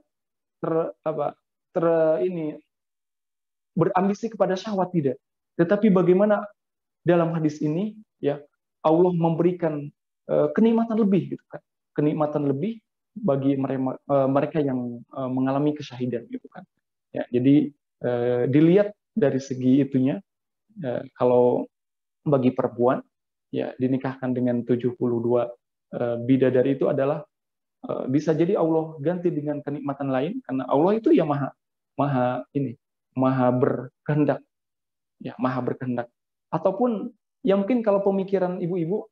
berambisi kepada syahwat, tidak. Tetapi bagaimana dalam hadis ini ya Allah memberikan kenikmatan lebih gitu kan. Kenikmatan lebih bagi mereka yang mengalami kesyahidan gitu kan. Ya, jadi dilihat dari segi itunya, kalau bagi perempuan ya dinikahkan dengan 72 bidadari itu adalah bisa jadi Allah ganti dengan kenikmatan lain, karena Allah itu ya maha berkehendak, ya maha berkehendak. Ataupun ya mungkin kalau pemikiran ibu-ibu,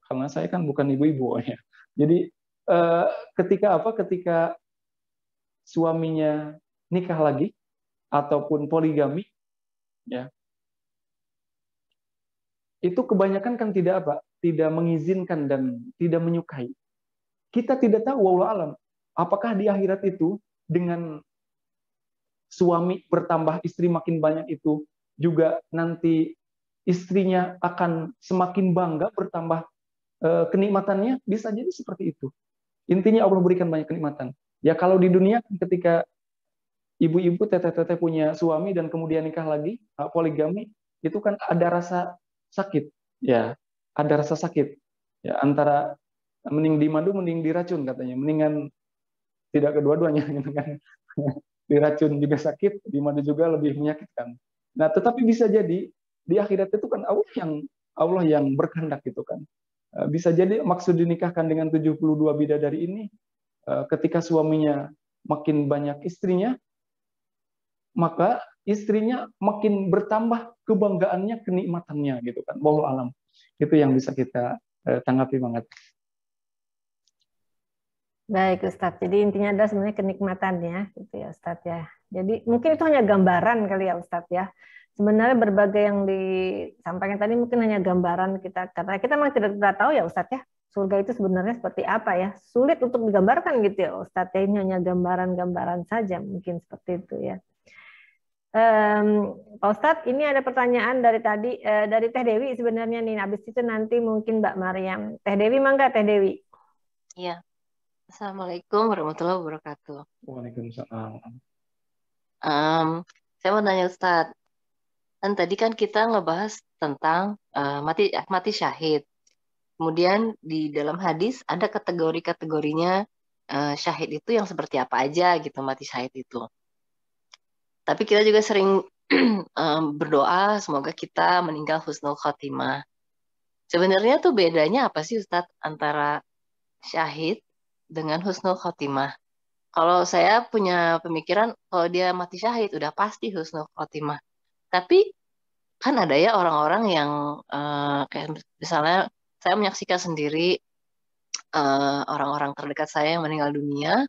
karena saya kan bukan ibu-ibu ya, jadi ketika suaminya nikah lagi ataupun poligami, ya itu kebanyakan kan tidak mengizinkan dan tidak menyukai. Kita tidak tahu, wallahu alam, apakah di akhirat itu dengan suami bertambah, istri makin banyak itu juga nanti istrinya akan semakin bangga, bertambah kenikmatannya, bisa jadi seperti itu. Intinya Allah berikan banyak kenikmatan. Ya kalau di dunia ketika ibu-ibu teteh-teteh punya suami dan kemudian nikah lagi, poligami, itu kan ada rasa sakit, ya, ada rasa sakit, ya, antara mending dimadu, mending diracun katanya, mendingan tidak kedua-duanya, gitu kan. Diracun juga sakit, dimadu juga lebih menyakitkan. Nah, tetapi bisa jadi di akhirat itu kan Allah yang berkehendak gitu kan. Bisa jadi maksud dinikahkan dengan 72 bidadari ini, ketika suaminya makin banyak istrinya, maka istrinya makin bertambah kebanggaannya, kenikmatannya gitu kan. Wallahu alam. Itu yang bisa kita tanggapi banget. Baik Ustadz, jadi intinya adalah sebenarnya kenikmatannya gitu ya Ustadz ya. Jadi mungkin itu hanya gambaran kali ya Ustadz ya. Sebenarnya berbagai yang disampaikan tadi mungkin hanya gambaran kita, karena kita memang tidak tahu ya Ustadz ya, surga itu sebenarnya seperti apa ya. Sulit untuk digambarkan gitu ya Ustadz ya, ini hanya gambaran-gambaran saja mungkin seperti itu ya. Pak Ustadz, ini ada pertanyaan dari tadi dari Teh Dewi sebenarnya nih. Habis itu nanti mungkin Mbak Maryam. Teh Dewi, mangga Teh Dewi. Iya. Assalamualaikum warahmatullahi wabarakatuh. Waalaikumsalam. Saya mau nanya Ustadz, kan tadi kan kita ngebahas tentang mati syahid. Kemudian di dalam hadis ada kategori-kategorinya syahid itu yang seperti apa aja gitu, mati syahid itu. Tapi kita juga sering berdoa semoga kita meninggal husnul khotimah. Sebenarnya tuh bedanya apa sih Ustadz antara syahid dengan husnul khotimah? Kalau saya punya pemikiran kalau dia mati syahid udah pasti husnul khotimah. Tapi kan ada ya orang-orang yang kayak misalnya saya menyaksikan sendiri orang-orang terdekat saya yang meninggal dunia,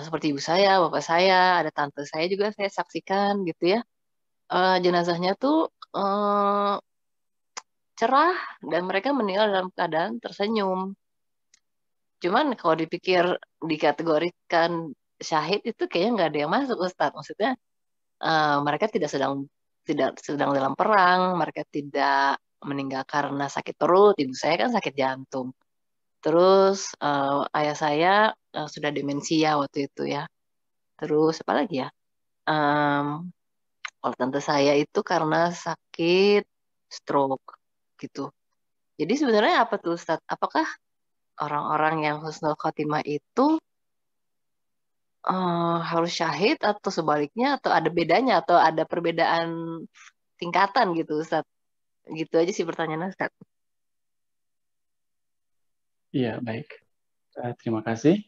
seperti ibu saya, bapak saya, ada tante saya juga saya saksikan gitu ya. Jenazahnya tuh cerah dan mereka meninggal dalam keadaan tersenyum. Cuman kalau dipikir dikategorikan syahid itu kayaknya nggak ada yang masuk Ustadz. Maksudnya mereka tidak sedang dalam perang, mereka tidak meninggal karena sakit perut. Ibu saya kan sakit jantung. Terus ayah saya sudah demensia waktu itu ya. Terus apa lagi ya? Kalau tante saya itu karena sakit stroke gitu. Jadi sebenarnya apa tuh Ustadz? Apakah orang-orang yang husnul khotimah itu harus syahid atau sebaliknya, atau ada bedanya, atau ada perbedaan tingkatan gitu Ustaz? Gitu aja sih pertanyaannya Ustaz. Iya, baik. Terima kasih.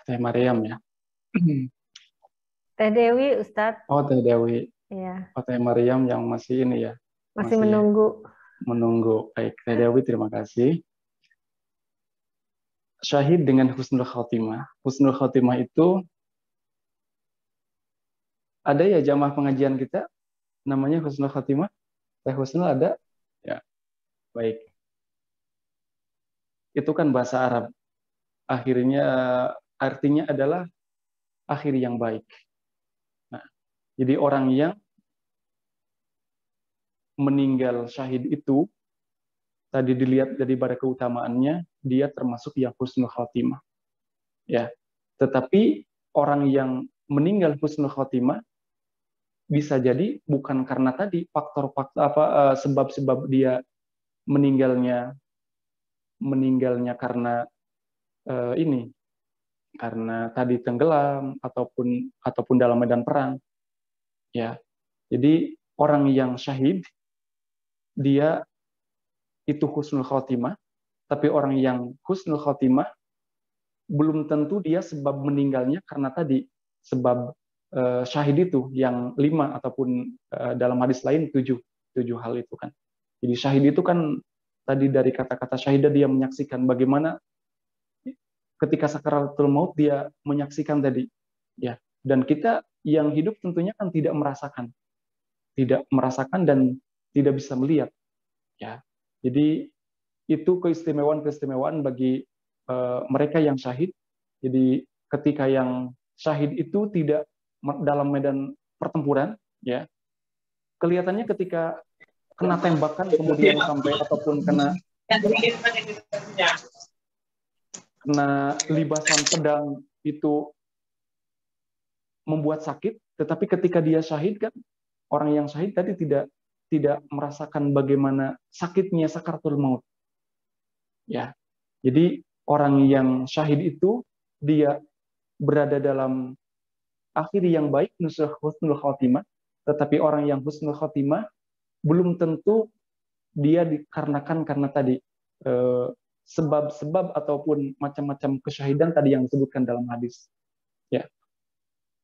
Teh Maryam ya. Teh Dewi Ustadz. Oh, Teh Dewi. Iya. Oh, Teh Maryam yang masih ini ya. Masih menunggu. Menunggu. Baik, Teh Dewi terima kasih. Syahid dengan husnul khotimah. Husnul khotimah itu ada ya jamaah pengajian kita namanya husnul khotimah. Teh Husnul ada? Ya. Baik. Itu kan bahasa Arab. Akhirnya artinya adalah akhir yang baik. Nah, jadi orang yang meninggal syahid itu tadi dilihat daripada keutamaannya, dia termasuk yang husnul khotimah. Ya. Tetapi orang yang meninggal husnul khotimah bisa jadi bukan karena tadi faktor-faktor sebab-sebab dia meninggalnya karena karena tadi tenggelam ataupun dalam medan perang. Ya. Jadi orang yang syahid dia itu husnul khotimah, tapi orang yang husnul khotimah belum tentu dia sebab meninggalnya karena tadi sebab syahid itu yang 5 ataupun dalam hadis lain 7 hal itu kan. Jadi syahid itu kan tadi dari kata-kata syahidah dia menyaksikan bagaimana ketika sakaratul maut dia menyaksikan tadi ya. Dan kita yang hidup tentunya kan tidak merasakan dan tidak bisa melihat ya. Jadi itu keistimewaan bagi mereka yang syahid. Jadi ketika yang syahid itu tidak dalam medan pertempuran ya, kelihatannya ketika kena tembakan kemudian sampai ataupun kena libasan pedang itu membuat sakit, tetapi ketika dia syahid kan, orang yang syahid tadi tidak merasakan bagaimana sakitnya sakaratul maut. Ya. Jadi orang yang syahid itu dia berada dalam akhir yang baik, husnul khotimah, tetapi orang yang husnul khotimah belum tentu dia dikarenakan karena tadi sebab-sebab ataupun macam-macam kesyahidan tadi yang disebutkan dalam hadis. Ya.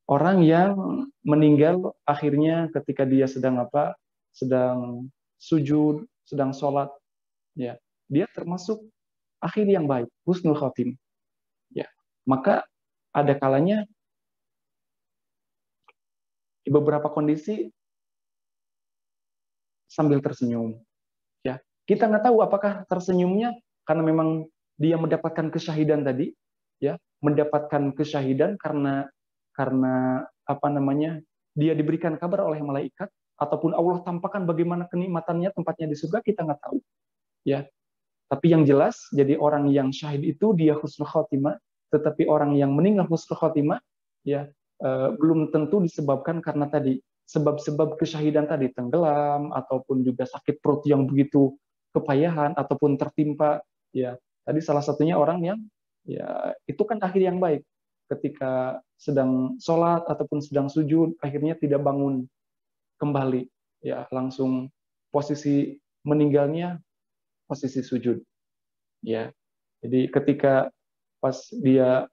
Orang yang meninggal akhirnya ketika dia sedang sujud, sedang sholat, ya, dia termasuk akhir yang baik, husnul khotimah. Ya. Maka ada kalanya di beberapa kondisi sambil tersenyum. Ya, kita nggak tahu apakah tersenyumnya karena memang dia mendapatkan kesyahidan tadi, ya, mendapatkan kesyahidan karena dia diberikan kabar oleh malaikat ataupun Allah tampakkan bagaimana kenikmatannya tempatnya di surga, kita nggak tahu. Ya, tapi yang jelas jadi orang yang syahid itu dia husnul khotimah, tetapi orang yang meninggal husnul khotimah ya belum tentu disebabkan karena tadi sebab-sebab kesyahidan tadi, tenggelam ataupun juga sakit perut yang begitu kepayahan ataupun tertimpa ya. Tadi salah satunya orang yang ya itu kan akhir yang baik, ketika sedang sholat ataupun sedang sujud akhirnya tidak bangun kembali ya, langsung posisi meninggalnya posisi sujud ya. Jadi ketika pas dia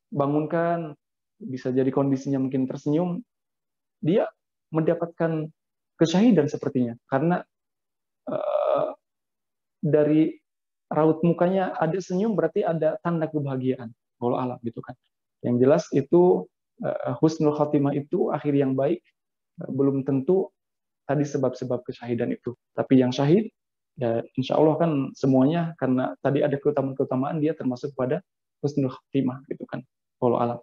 dibangunkan, bisa jadi kondisinya mungkin tersenyum, dia mendapatkan kesyahidan sepertinya karena dari raut mukanya ada senyum, berarti ada tanda kebahagiaan. Wallahu a'lam gitu kan. Yang jelas itu husnul khotimah itu akhir yang baik, belum tentu tadi sebab-sebab kesyahidan itu. Tapi yang syahid ya insya Allah kan semuanya karena tadi ada keutamaan-keutamaan dia termasuk pada husnul khotimah gitu kan. Wallahu a'lam.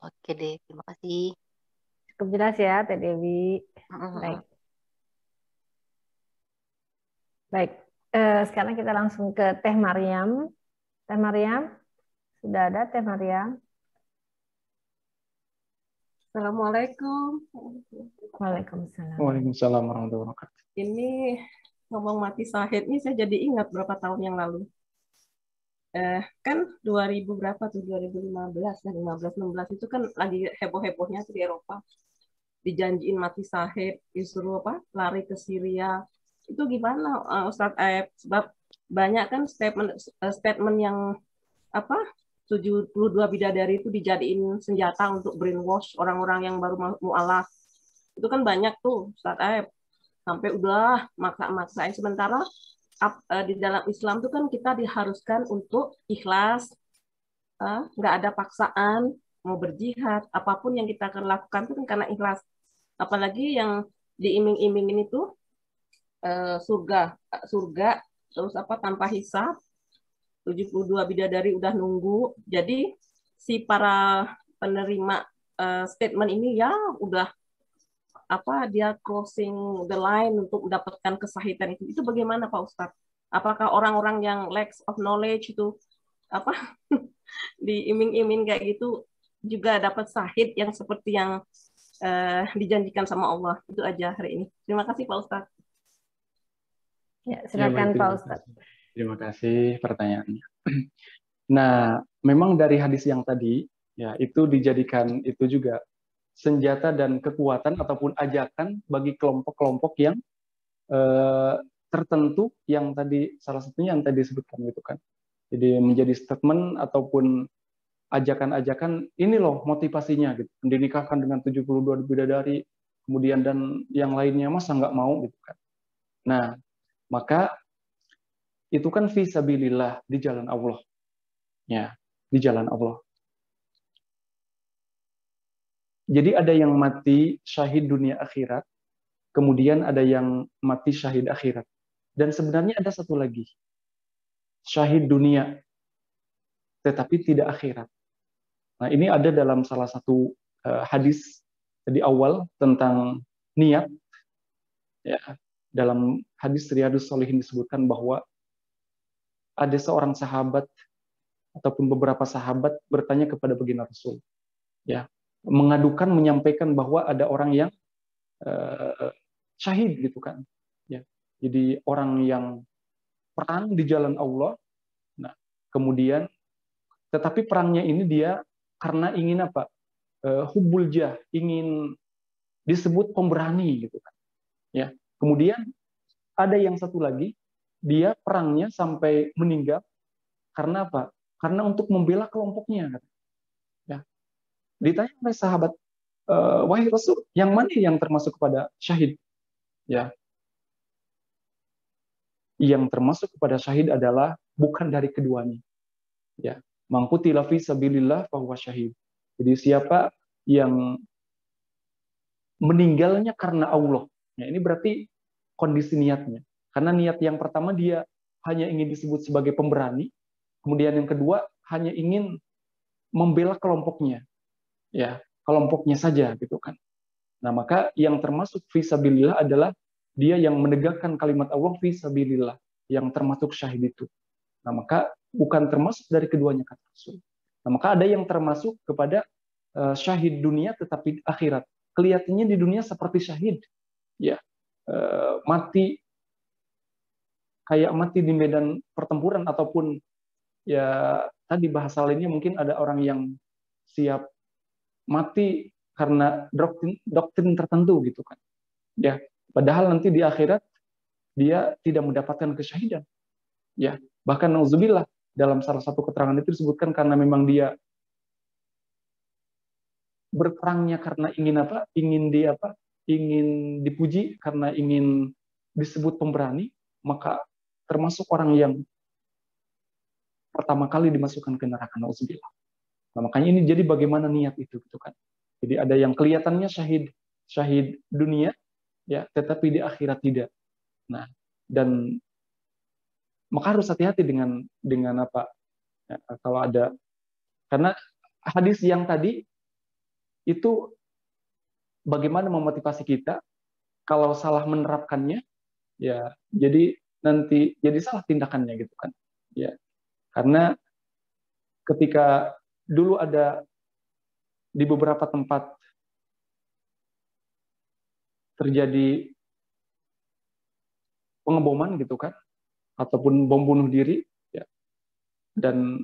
Oke deh, terima kasih. Cukup jelas ya, Teh Dewi. Baik. Sekarang kita langsung ke Teh Maryam. Teh Maryam, sudah ada Teh Maryam? Assalamualaikum. Waalaikumsalam. Waalaikumsalam warahmatullahi wabarakatuh. Ini ngomong mati syahid ini saya jadi ingat berapa tahun yang lalu. Kan 2000 berapa tuh, 2015 dan 15-16 itu kan lagi heboh-hebohnya tuh di Eropa. Dijanjiin mati syahid, disuruh lari ke Syria. Itu gimana Ustadz Aep? Sebab banyak kan statement yang 72 bidadari itu dijadiin senjata untuk brainwash orang-orang yang baru mu'alaf. Itu kan banyak tuh Ustadz Aep. Sampai udah maksa-maksain, sementara di dalam Islam itu kan kita diharuskan untuk ikhlas, nggak ada paksaan, mau berjihad, apapun yang kita akan lakukan itu kan karena ikhlas. Apalagi yang diiming-imingin itu surga, terus tanpa hisab, 72 bidadari udah nunggu. Jadi si para penerima statement ini ya udah dia crossing the line untuk mendapatkan kesahihan itu. Itu bagaimana Pak Ustadz? Apakah orang-orang yang lack of knowledge itu diiming-iming kayak gitu juga dapat sahid yang seperti yang dijanjikan sama Allah? Itu aja hari ini. Terima kasih Pak Ustadz. Ya, silakan Pak Ustadz. Terima kasih pertanyaannya. Nah, memang dari hadis yang tadi ya itu dijadikan itu juga senjata dan kekuatan ataupun ajakan bagi kelompok-kelompok yang tertentu yang tadi salah satunya yang tadi disebutkan gitu kan. Jadi menjadi statement ataupun ajakan-ajakan ini loh motivasinya gitu. Dinikahkan dengan 72 bidadari kemudian dan yang lainnya masa nggak mau gitu kan. Nah, maka itu kan fisabilillah di jalan Allah. Ya, di jalan Allah. Jadi ada yang mati syahid dunia akhirat, kemudian ada yang mati syahid akhirat. Dan sebenarnya ada satu lagi. Syahid dunia, tetapi tidak akhirat. Nah, ini ada dalam salah satu hadis di awal tentang niat. Ya, dalam hadis Riyadhus Shalihin disebutkan bahwa ada seorang sahabat ataupun beberapa sahabat bertanya kepada baginda Rasul. Ya, mengadukan, menyampaikan bahwa ada orang yang syahid gitu kan. Ya, jadi orang yang perang di jalan Allah. Nah, kemudian tetapi perangnya ini dia karena ingin apa? Hubbul jah, ingin disebut pemberani gitu kan. Ya. Kemudian ada yang satu lagi, dia perangnya sampai meninggal karena apa? Karena untuk membela kelompoknya. Ya. Ditanya oleh sahabat, wahai Rasul, yang mana yang termasuk kepada syahid? Ya. Yang termasuk kepada syahid adalah bukan dari keduanya. Ya, man qutila fi sabilillah fahuwa syahid. Jadi siapa yang meninggalnya karena Allah. Ya, ini berarti kondisi niatnya. Karena niat yang pertama dia hanya ingin disebut sebagai pemberani, kemudian yang kedua hanya ingin membela kelompoknya. Ya, kelompoknya saja gitu kan. Nah, maka yang termasuk fi sabilillah adalah dia yang menegakkan kalimat Allah fi sabilillah, yang termasuk syahid itu. Nah, maka bukan termasuk dari keduanya kata Rasul. Nah, maka ada yang termasuk kepada syahid dunia tetapi akhirat. Kelihatannya di dunia seperti syahid. Ya, mati kayak mati di medan pertempuran ataupun ya tadi bahasa lainnya mungkin ada orang yang siap mati karena doktrin tertentu gitu kan. Ya, padahal nanti di akhirat dia tidak mendapatkan kesyahidan. Ya, bahkan nauzubillah dalam salah satu keterangan itu disebutkan karena memang dia berperangnya karena ingin apa? Ingin dipuji karena ingin disebut pemberani, maka termasuk orang yang pertama kali dimasukkan ke neraka, nauzubillah. Nah, makanya ini jadi bagaimana niat itu gitu kan. Jadi ada yang kelihatannya syahid dunia ya, tetapi di akhirat tidak. Nah, dan maka harus hati-hati dengan apa? Ya, kalau ada karena hadis yang tadi itu bagaimana memotivasi kita kalau salah menerapkannya ya jadi nanti jadi salah tindakannya gitu kan. Ya. Karena ketika dulu ada di beberapa tempat terjadi pengeboman gitu kan ataupun bom bunuh diri ya. Dan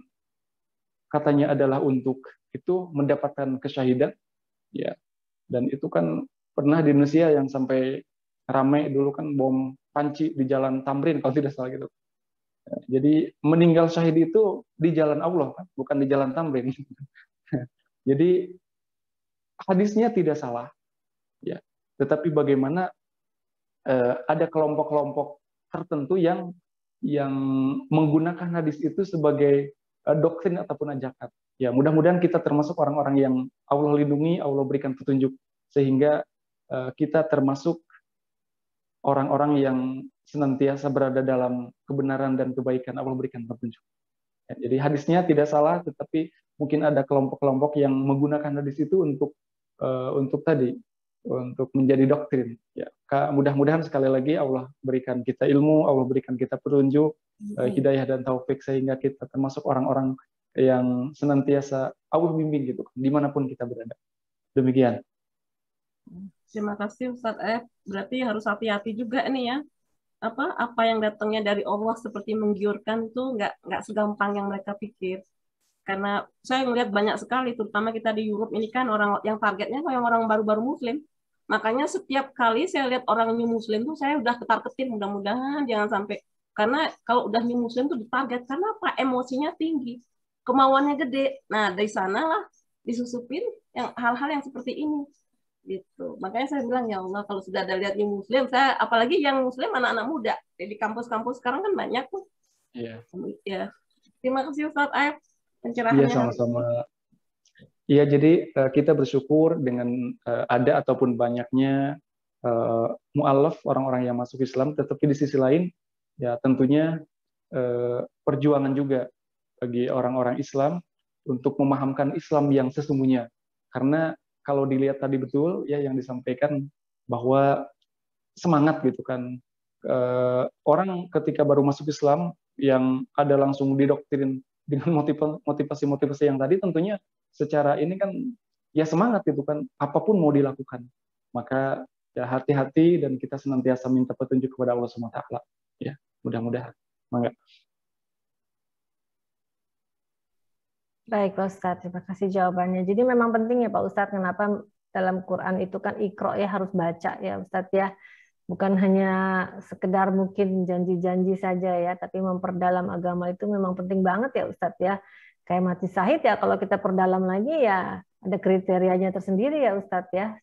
katanya adalah untuk itu mendapatkan kesyahidan ya. Dan itu kan pernah di Indonesia yang sampai ramai dulu kan bom panci di Jalan Tamrin kalau tidak salah gitu. Jadi meninggal syahid itu di jalan Allah kan, bukan di Jalan Tamrin. Jadi hadisnya tidak salah ya. Tetapi bagaimana ada kelompok-kelompok tertentu yang menggunakan hadis itu sebagai doktrin ataupun ajakan. Ya, mudah-mudahan kita termasuk orang-orang yang Allah lindungi, Allah berikan petunjuk sehingga kita termasuk orang-orang yang senantiasa berada dalam kebenaran dan kebaikan, Allah berikan petunjuk. Ya, jadi hadisnya tidak salah, tetapi mungkin ada kelompok-kelompok yang menggunakan hadis itu untuk menjadi doktrin. Ya, mudah-mudahan sekali lagi Allah berikan kita ilmu, Allah berikan kita petunjuk, hidayah dan taufik sehingga kita termasuk orang-orang yang senantiasa Allah bimbing gitu, dimanapun kita berada. Demikian. Terima kasih Ustadz. Berarti harus hati-hati juga nih ya. Apa yang datangnya dari Allah seperti menggiurkan itu nggak segampang yang mereka pikir. Karena saya melihat banyak sekali, terutama kita di Europe ini kan orang yang targetnya yang orang baru-baru Muslim. Makanya setiap kali saya lihat orang new Muslim tuh saya udah ketar-ketir, mudah-mudahan jangan sampai, karena kalau udah new Muslim tuh ditarget karena apa? Emosinya tinggi, kemauannya gede. Nah dari sanalah disusupin yang hal-hal yang seperti ini gitu. Makanya saya bilang ya Allah, kalau sudah ada lihat new Muslim, saya apalagi yang Muslim anak-anak muda di kampus-kampus sekarang kan banyak tuh. Iya. Ya. Terima kasih Ustadz Aib Iya, pencerahannya. sama-sama. Iya, jadi kita bersyukur dengan ada ataupun banyaknya mu'alaf, orang-orang yang masuk Islam, tetapi di sisi lain, ya tentunya perjuangan juga bagi orang-orang Islam untuk memahamkan Islam yang sesungguhnya. Karena kalau dilihat tadi betul, ya yang disampaikan bahwa semangat gitu kan. Orang ketika baru masuk Islam, yang ada langsung didoktrin dengan motivasi-motivasi yang tadi, tentunya secara ini kan ya semangat gitu kan, apapun mau dilakukan. Maka ya hati-hati dan kita senantiasa minta petunjuk kepada Allah SWT. Ya, mudah-mudahan. Mangga. Baik Pak Ustadz, terima kasih jawabannya. Jadi memang penting ya Pak Ustadz, kenapa dalam Quran itu kan Iqra ya, harus baca ya Ustadz ya. Bukan hanya sekedar mungkin janji-janji saja ya, tapi memperdalam agama itu memang penting banget ya Ustadz ya. Kayak mati syahid ya, kalau kita perdalam lagi ya ada kriterianya tersendiri ya Ustadz ya.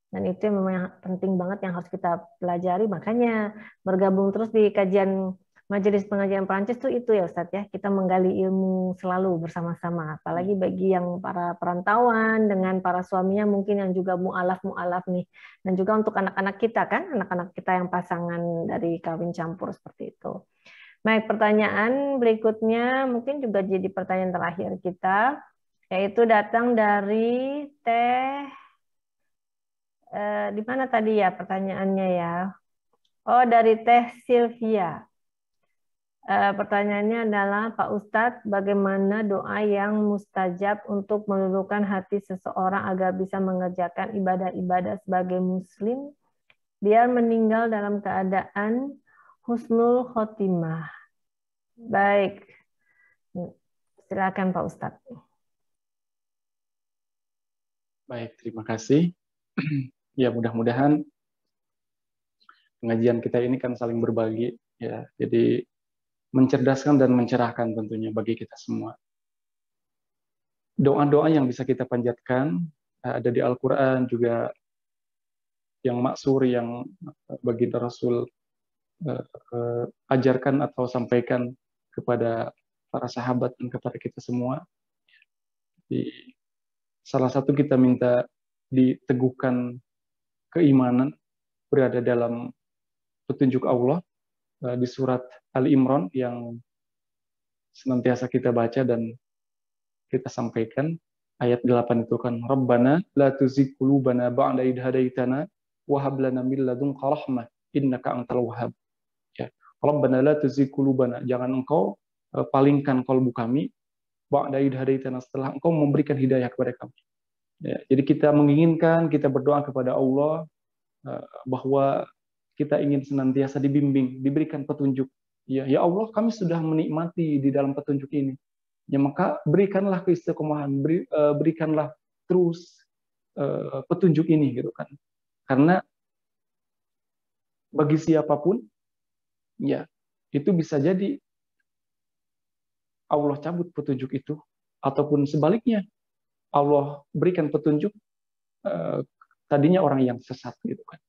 Dan itu memang penting banget yang harus kita pelajari. Makanya bergabung terus di kajian Majelis Pengajian Perancis itu ya Ustadz ya, kita menggali ilmu selalu bersama-sama. Apalagi bagi yang para perantauan dengan para suaminya mungkin yang juga mu'alaf nih. Dan juga untuk anak-anak kita kan, anak-anak kita yang pasangan dari kawin campur seperti itu. Baik, pertanyaan berikutnya mungkin juga jadi pertanyaan terakhir kita, yaitu datang dari di mana tadi ya pertanyaannya ya? Oh, dari Teh Sylvia. Pertanyaannya adalah, Pak Ustadz, bagaimana doa yang mustajab untuk meluluhkan hati seseorang agar bisa mengerjakan ibadah-ibadah sebagai muslim biar meninggal dalam keadaan husnul khotimah? Baik, silakan Pak Ustadz. Baik, terima kasih. Ya, mudah-mudahan pengajian kita ini kan saling berbagi ya. Jadi mencerdaskan dan mencerahkan tentunya bagi kita semua. Doa-doa yang bisa kita panjatkan ada di Al-Quran juga, yang maksur, yang baginda Rasul ajarkan atau sampaikan kepada para sahabat dan kepada kita semua. Salah satu kita minta diteguhkan keimanan, berada dalam petunjuk Allah, di surat Ali Imran yang senantiasa kita baca dan kita sampaikan, ayat 8 itu kan, Rabbana la tuzigh qulubana ba'da idh hadaitana wa hab lana min ladunka rahmah innaka antal wahhab. Ya, Rabbana la tuzigh qulubana, jangan engkau palingkan kalbu kami ba'da idh hadaitana, setelah engkau memberikan hidayah kepada kami. Ya, jadi kita menginginkan, kita berdoa kepada Allah bahwa kita ingin senantiasa dibimbing, diberikan petunjuk. Ya, ya Allah, kami sudah menikmati di dalam petunjuk ini. Ya, maka berikanlah keistiqomahan, berikanlah terus petunjuk ini gitu kan. Karena bagi siapapun ya, itu bisa jadi Allah cabut petunjuk itu, ataupun sebaliknya Allah berikan petunjuk tadinya orang yang sesat gitu kan.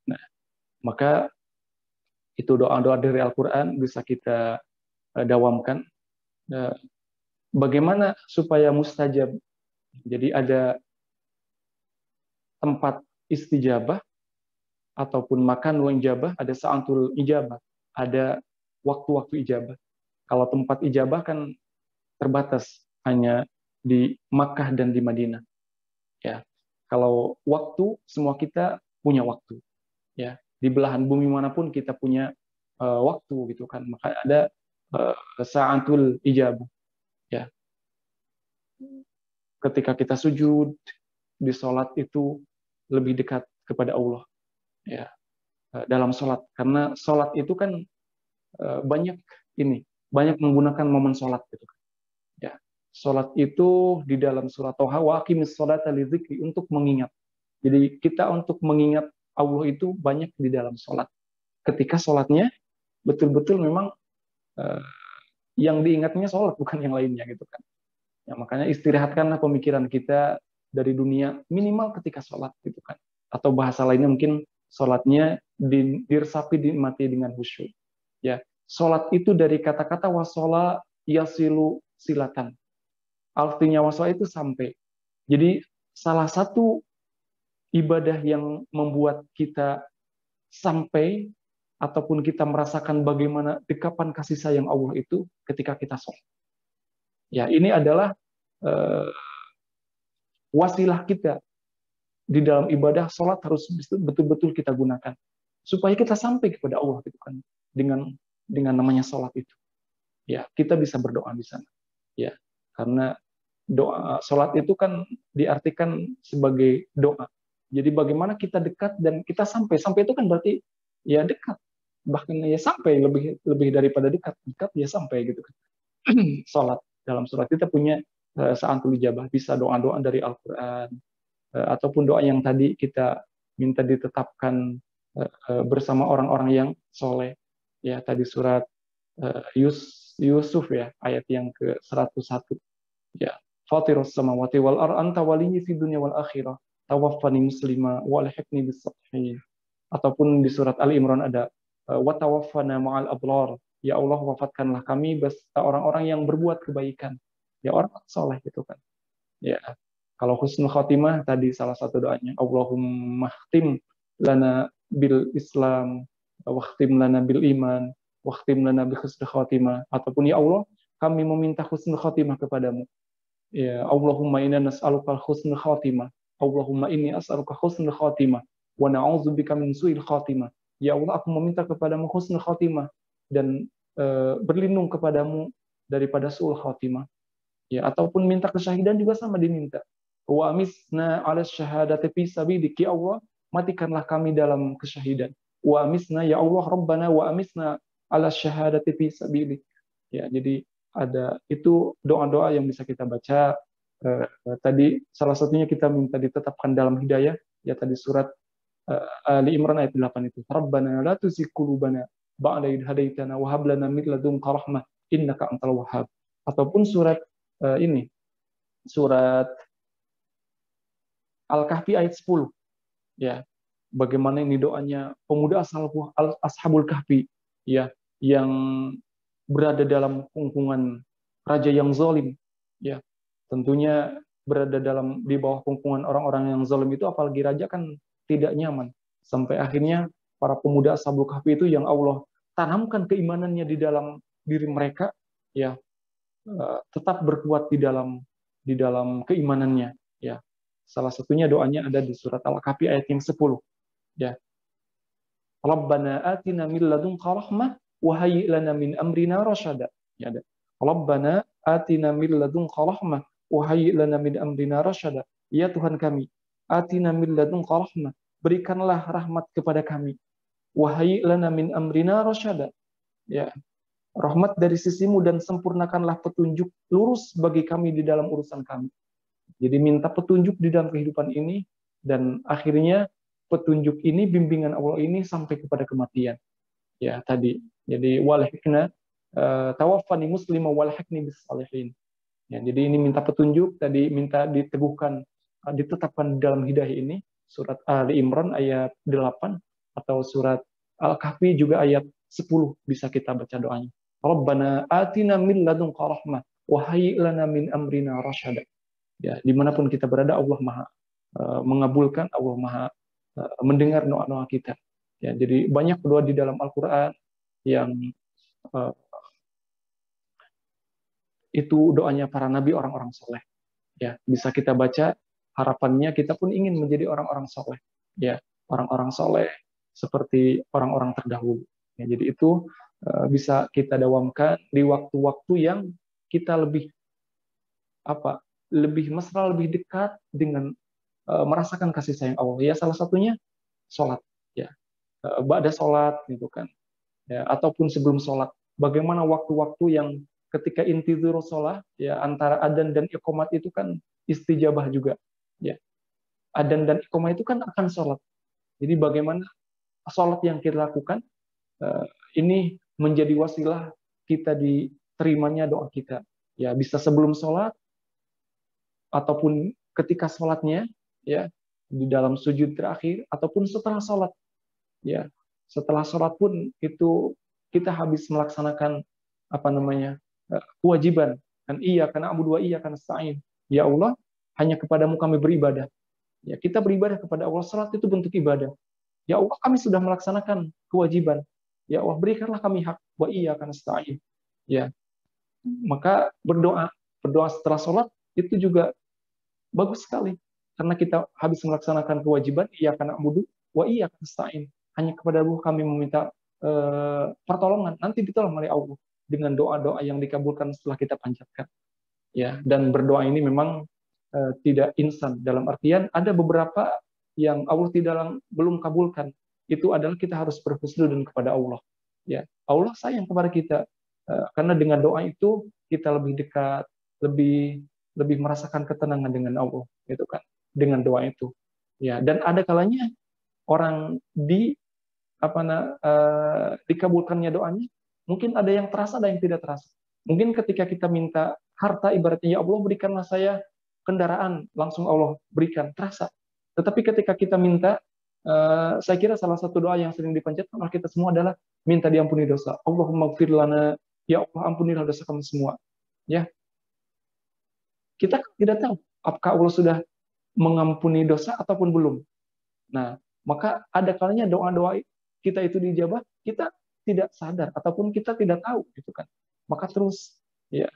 Nah, maka itu doa-doa dari Al-Quran bisa kita dawamkan. Bagaimana supaya mustajab? Jadi ada tempat istijabah ataupun makan ijabah, ada sa'atul ijabah, ada waktu-waktu ijabah. Kalau tempat ijabah kan terbatas hanya di Makkah dan di Madinah. Ya, kalau waktu semua kita punya waktu. Ya, di belahan bumi manapun kita punya waktu gitu kan. Maka ada sa'atul ijabah. Ya, ketika kita sujud di sholat itu lebih dekat kepada Allah. Ya, dalam sholat, karena sholat itu kan banyak menggunakan momen sholat gitu kan. Ya, Sholat itu di dalam surat Toha, wa aqimis sholata lidzikri, untuk mengingat. Jadi kita untuk mengingat Allah itu banyak di dalam sholat. Ketika sholatnya betul-betul memang yang diingatnya sholat, bukan yang lainnya gitu kan. Ya, makanya istirahatkanlah pemikiran kita dari dunia minimal ketika sholat gitu kan. Atau bahasa lainnya mungkin sholatnya diresapi, dinikmati dengan khusyuk. Ya, sholat itu dari kata-kata wasola yasilu silatan. Artinya wasola itu sampai. Jadi salah satu ibadah yang membuat kita sampai ataupun kita merasakan bagaimana dekapan kasih sayang Allah itu ketika kita sholat. Ya, ini adalah wasilah kita di dalam ibadah sholat, harus betul-betul kita gunakan supaya kita sampai kepada Allah gitu kan, dengan namanya sholat itu. Ya, kita bisa berdoa di sana. Ya, karena doa sholat itu kan diartikan sebagai doa. Jadi bagaimana kita dekat dan kita sampai itu kan berarti ya dekat, bahkan ya sampai lebih daripada dekat ya sampai gitu kan. Sholat, dalam sholat kita punya sa'antul ijabah, bisa doa-doa dari Al-Quran, ataupun doa yang tadi kita minta ditetapkan bersama orang-orang yang soleh. Ya, tadi surat Yusuf ya, ayat yang ke-101. Ya, Fatirus samawati wal ardh anta waliyyi fid dunya wal akhirah tawaffani muslima wa alhiqni bis salihin. Ataupun di surat Ali Imran ada wa tawaffana ma'al abrar. Ya Allah, wafatkanlah kami beserta orang-orang yang berbuat kebaikan. Ya, orang soleh gitu kan. Ya, kalau husnul khotimah tadi salah satu doanya, Allahumma khtim lana bil Islam, wakhtim lana bil iman, wakhtim lana bi husnul khotimah. Ataupun ya Allah, kami meminta husnul khotimah kepadamu. Ya, Allahumma inna nas'aluka husnul khotimah. Allahumma inni as'aluka husnul khotimah wa na'udzubika min su'il khotimah. Ya Allah, aku meminta kepadamu husnul khotimah dan berlindung kepadamu daripada su'ul khotimah. Ya, ataupun minta kesyahidan juga sama diminta. Wa amisna 'ala syahadati fi sabilik, ya Allah, matikanlah kami dalam kesyahidan. Wa amisna ya Allah Rabbana wa amisna 'ala syahadati fi sabilik. Ya, jadi ada itu doa-doa yang bisa kita baca. Tadi salah satunya kita minta ditetapkan dalam hidayah, ya tadi surat Ali Imran ayat 8 itu. Rabbana la tuzigh qulubana ba'da idh hadaitana wa hab lana min ladunka rahmah innaka antal wahhab. Ataupun surat ini, surat Al-Kahfi ayat 10. Ya, bagaimana ini doanya pemuda Ashabul Kahfi, ya, yang berada dalam kungkungan raja yang zalim. Ya, tentunya berada di bawah kungkungan orang-orang yang zalim itu, apalagi raja kan tidak nyaman. Sampai akhirnya para pemuda Ashabul Kahfi itu yang Allah tanamkan keimanannya di dalam diri mereka, ya, tetap berkuat di dalam keimanannya. Ya, salah satunya doanya ada di surat Al-Kahfi ayat yang 10. Ya, Rabbana atina min ladunka rahmah wa hayyi' lana min amrina rasyada. Ya, ada. Rabbana atina min ladunka rahmah wa hayyi' lana min amrina rasyada. Ya Tuhan kami, atina min ladunka rahmah, berikanlah rahmat kepada kami. Wa hayyi' lana min amrina rasyada. Ya, rahmat dari sisimu dan sempurnakanlah petunjuk lurus bagi kami di dalam urusan kami. Jadi minta petunjuk di dalam kehidupan ini, dan akhirnya petunjuk ini, bimbingan Allah ini sampai kepada kematian. Ya, tadi. Jadi walhiqna tawaffani muslima walhiqni bis salihin. Ya, jadi ini minta petunjuk, tadi minta diteguhkan, ditetapkan dalam hidayah ini, surat Ali Imran ayat 8, atau surat Al-Kahfi juga ayat 10 bisa kita baca doanya. Rabbana atina min ladunka rahmah wa hayyi' lana min amrina rasyada. Ya, dimanapun kita berada, Allah Maha mengabulkan, Allah Maha mendengar doa-doa kita. Ya, jadi banyak doa di dalam Al-Quran yang itu doanya para nabi, orang-orang soleh. Ya, bisa kita baca, harapannya kita pun ingin menjadi orang-orang soleh. Ya, orang-orang soleh seperti orang-orang terdahulu. Ya, jadi itu bisa kita dawamkan di waktu-waktu yang kita lebih mesra, lebih dekat dengan merasakan kasih sayang Allah. Ya, salah satunya sholat. Ya, ba'da sholat gitu kan. Ya, ataupun sebelum sholat. Bagaimana waktu-waktu yang ketika intidhur sholat, ya antara adzan dan iqamat itu kan istijabah juga. Ya, adzan dan iqamah itu kan akan sholat. Jadi bagaimana sholat yang kita lakukan ini menjadi wasilah kita diterimanya doa kita. Ya, bisa sebelum sholat ataupun ketika sholatnya, ya di dalam sujud terakhir ataupun setelah sholat. Ya, setelah sholat pun itu kita habis melaksanakan kewajiban. Kan iya karena abu dua iya karena nasta'in. Ya Allah, hanya kepadamu kami beribadah. Ya, kita beribadah kepada Allah, salat itu bentuk ibadah. Ya Allah, kami sudah melaksanakan kewajiban. Ya Allah, berikanlah kami hak wa iyyaka nasta'in. Ya. Maka berdoa setelah sholat itu juga bagus sekali. Karena kita habis melaksanakan kewajiban, iyyaka na'budu wa iyyaka nasta'in. Hanya kepadamu kami meminta pertolongan, nanti ditolong oleh Allah dengan doa-doa yang dikabulkan setelah kita panjatkan. Ya, dan berdoa ini memang tidak instan, dalam artian ada beberapa yang Allah belum kabulkan. Itu adalah kita harus berhusnuzon kepada Allah. Ya, Allah sayang kepada kita karena dengan doa itu kita lebih dekat, lebih merasakan ketenangan dengan Allah, gitu kan? Dengan doa itu. Ya, dan ada kalanya orang dikabulkannya doanya, mungkin ada yang terasa, ada yang tidak terasa. Mungkin ketika kita minta harta, ibaratnya ya Allah berikanlah saya kendaraan, langsung Allah berikan, terasa. Tetapi ketika kita minta, saya kira salah satu doa yang sering dipanjatkan oleh kita semua adalah minta diampuni dosa. Allahumma ighfir lana, ya Allah ampunilah dosa kami semua. Ya, kita tidak tahu apakah Allah sudah mengampuni dosa ataupun belum. Nah, maka ada kalanya doa-doa kita itu dijabah, kita tidak sadar ataupun kita tidak tahu, gitu kan. Maka terus, ya,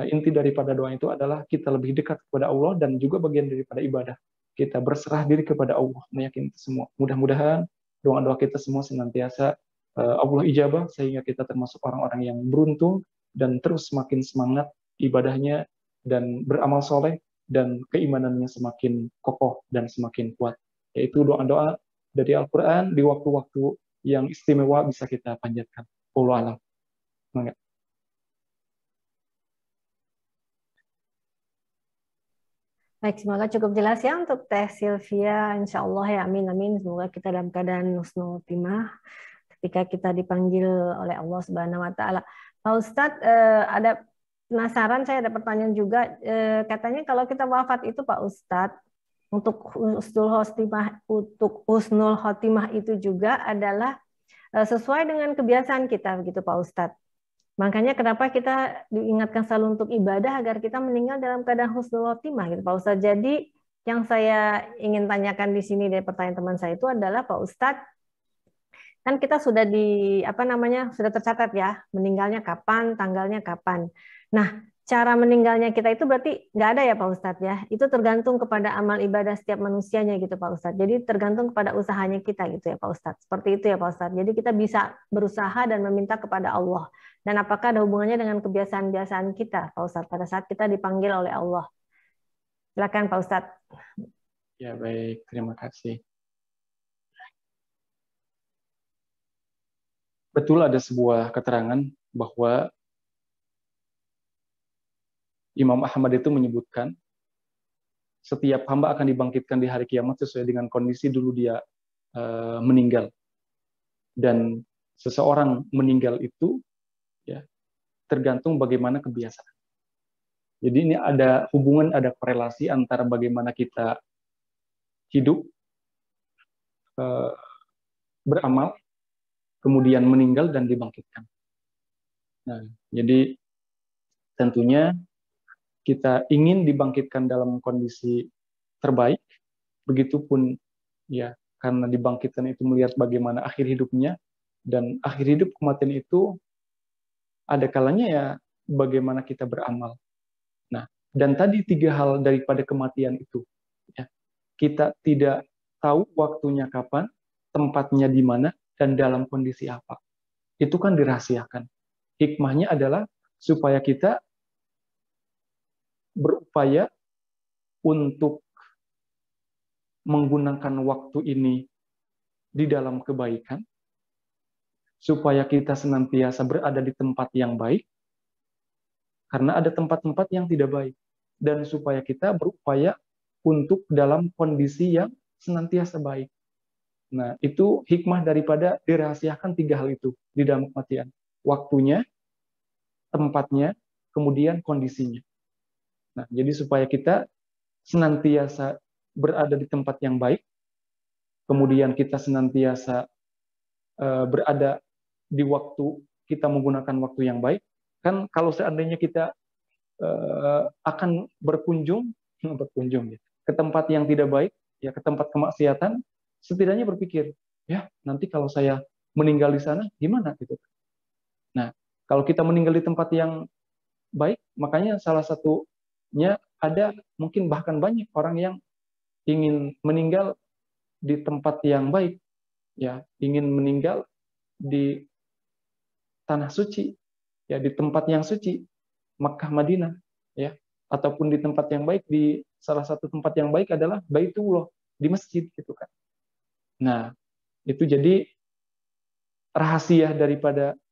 inti daripada doa itu adalah kita lebih dekat kepada Allah dan juga bagian daripada ibadah. Kita berserah diri kepada Allah, meyakini itu semua. Mudah-mudahan doa-doa kita semua senantiasa Allah ijabah sehingga kita termasuk orang-orang yang beruntung dan terus semakin semangat ibadahnya dan beramal soleh dan keimanannya semakin kokoh dan semakin kuat. Yaitu doa-doa dari Al-Quran di waktu-waktu yang istimewa bisa kita panjatkan. Wallahu a'lam. Baik, semoga cukup jelas ya untuk Teh Sylvia. Insya Allah ya, amin, amin. Semoga kita dalam keadaan husnul khotimah ketika kita dipanggil oleh Allah Subhanahu Wa Taala. Pak Ustadz, ada penasaran, saya ada pertanyaan juga. Katanya kalau kita wafat itu Pak Ustadz, untuk husnul khotimah itu juga adalah sesuai dengan kebiasaan kita, begitu Pak Ustadz. Makanya kenapa kita diingatkan selalu untuk ibadah agar kita meninggal dalam keadaan husnul khotimah, gitu Pak Ustadz. Jadi yang saya ingin tanyakan di sini dari pertanyaan teman saya itu adalah Pak Ustadz, kan kita sudah sudah tercatat ya meninggalnya kapan, tanggalnya kapan. Nah, cara meninggalnya kita itu berarti nggak ada ya Pak Ustadz ya. Itu tergantung kepada amal ibadah setiap manusianya gitu Pak Ustadz. Jadi tergantung kepada usahanya kita gitu ya Pak Ustadz. Seperti itu ya Pak Ustadz. Jadi kita bisa berusaha dan meminta kepada Allah. Dan apakah ada hubungannya dengan kebiasaan-kebiasaan kita Pak Ustadz pada saat kita dipanggil oleh Allah? Silakan Pak Ustadz. Ya baik, terima kasih. Betul ada sebuah keterangan bahwa Imam Ahmad itu menyebutkan setiap hamba akan dibangkitkan di hari kiamat sesuai dengan kondisi dulu dia meninggal. Dan seseorang meninggal itu ya tergantung bagaimana kebiasaan. Jadi ini ada hubungan, ada korelasi antara bagaimana kita hidup, beramal, kemudian meninggal dan dibangkitkan. Nah, jadi tentunya kita ingin dibangkitkan dalam kondisi terbaik, begitupun ya karena dibangkitkan itu melihat bagaimana akhir hidupnya, dan akhir hidup kematian itu ada kalanya ya bagaimana kita beramal. Nah, dan tadi 3 hal daripada kematian itu, ya, kita tidak tahu waktunya kapan, tempatnya di mana, dan dalam kondisi apa. Itu kan dirahasiakan. Hikmahnya adalah supaya kita berupaya untuk menggunakan waktu ini di dalam kebaikan, supaya kita senantiasa berada di tempat yang baik, karena ada tempat-tempat yang tidak baik, dan supaya kita berupaya untuk dalam kondisi yang senantiasa baik. Nah, itu hikmah daripada dirahasiakan 3 hal itu di dalam kematian. Waktunya, tempatnya, kemudian kondisinya. Nah, jadi supaya kita senantiasa berada di tempat yang baik, kemudian kita senantiasa berada di waktu, kita menggunakan waktu yang baik. Kan kalau seandainya kita akan berkunjung ya, ke tempat yang tidak baik, ya ke tempat kemaksiatan, setidaknya berpikir, ya nanti kalau saya meninggal di sana gimana gitu. Nah, kalau kita meninggal di tempat yang baik, makanya salah satunya ada mungkin bahkan banyak orang yang ingin meninggal di tempat yang baik, ya ingin meninggal di tanah suci, ya di tempat yang suci, Makkah, Madinah, ya, ataupun di tempat yang baik, di salah satu tempat yang baik adalah Baitullah, di masjid gitu kan. Nah, itu jadi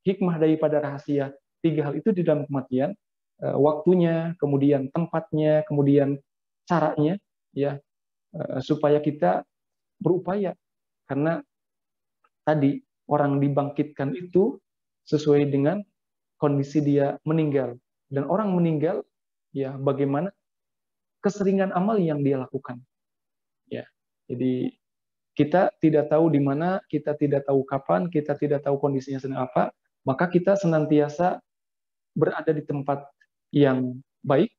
hikmah daripada rahasia 3 hal itu di dalam kematian, waktunya, kemudian tempatnya, kemudian caranya, ya, supaya kita berupaya, karena tadi orang dibangkitkan itu sesuai dengan kondisi dia meninggal, dan orang meninggal, ya bagaimana keseringan amal yang dia lakukan, ya. Jadi kita tidak tahu di mana, kita tidak tahu kapan, kita tidak tahu kondisinya sedang apa, maka kita senantiasa berada di tempat yang baik,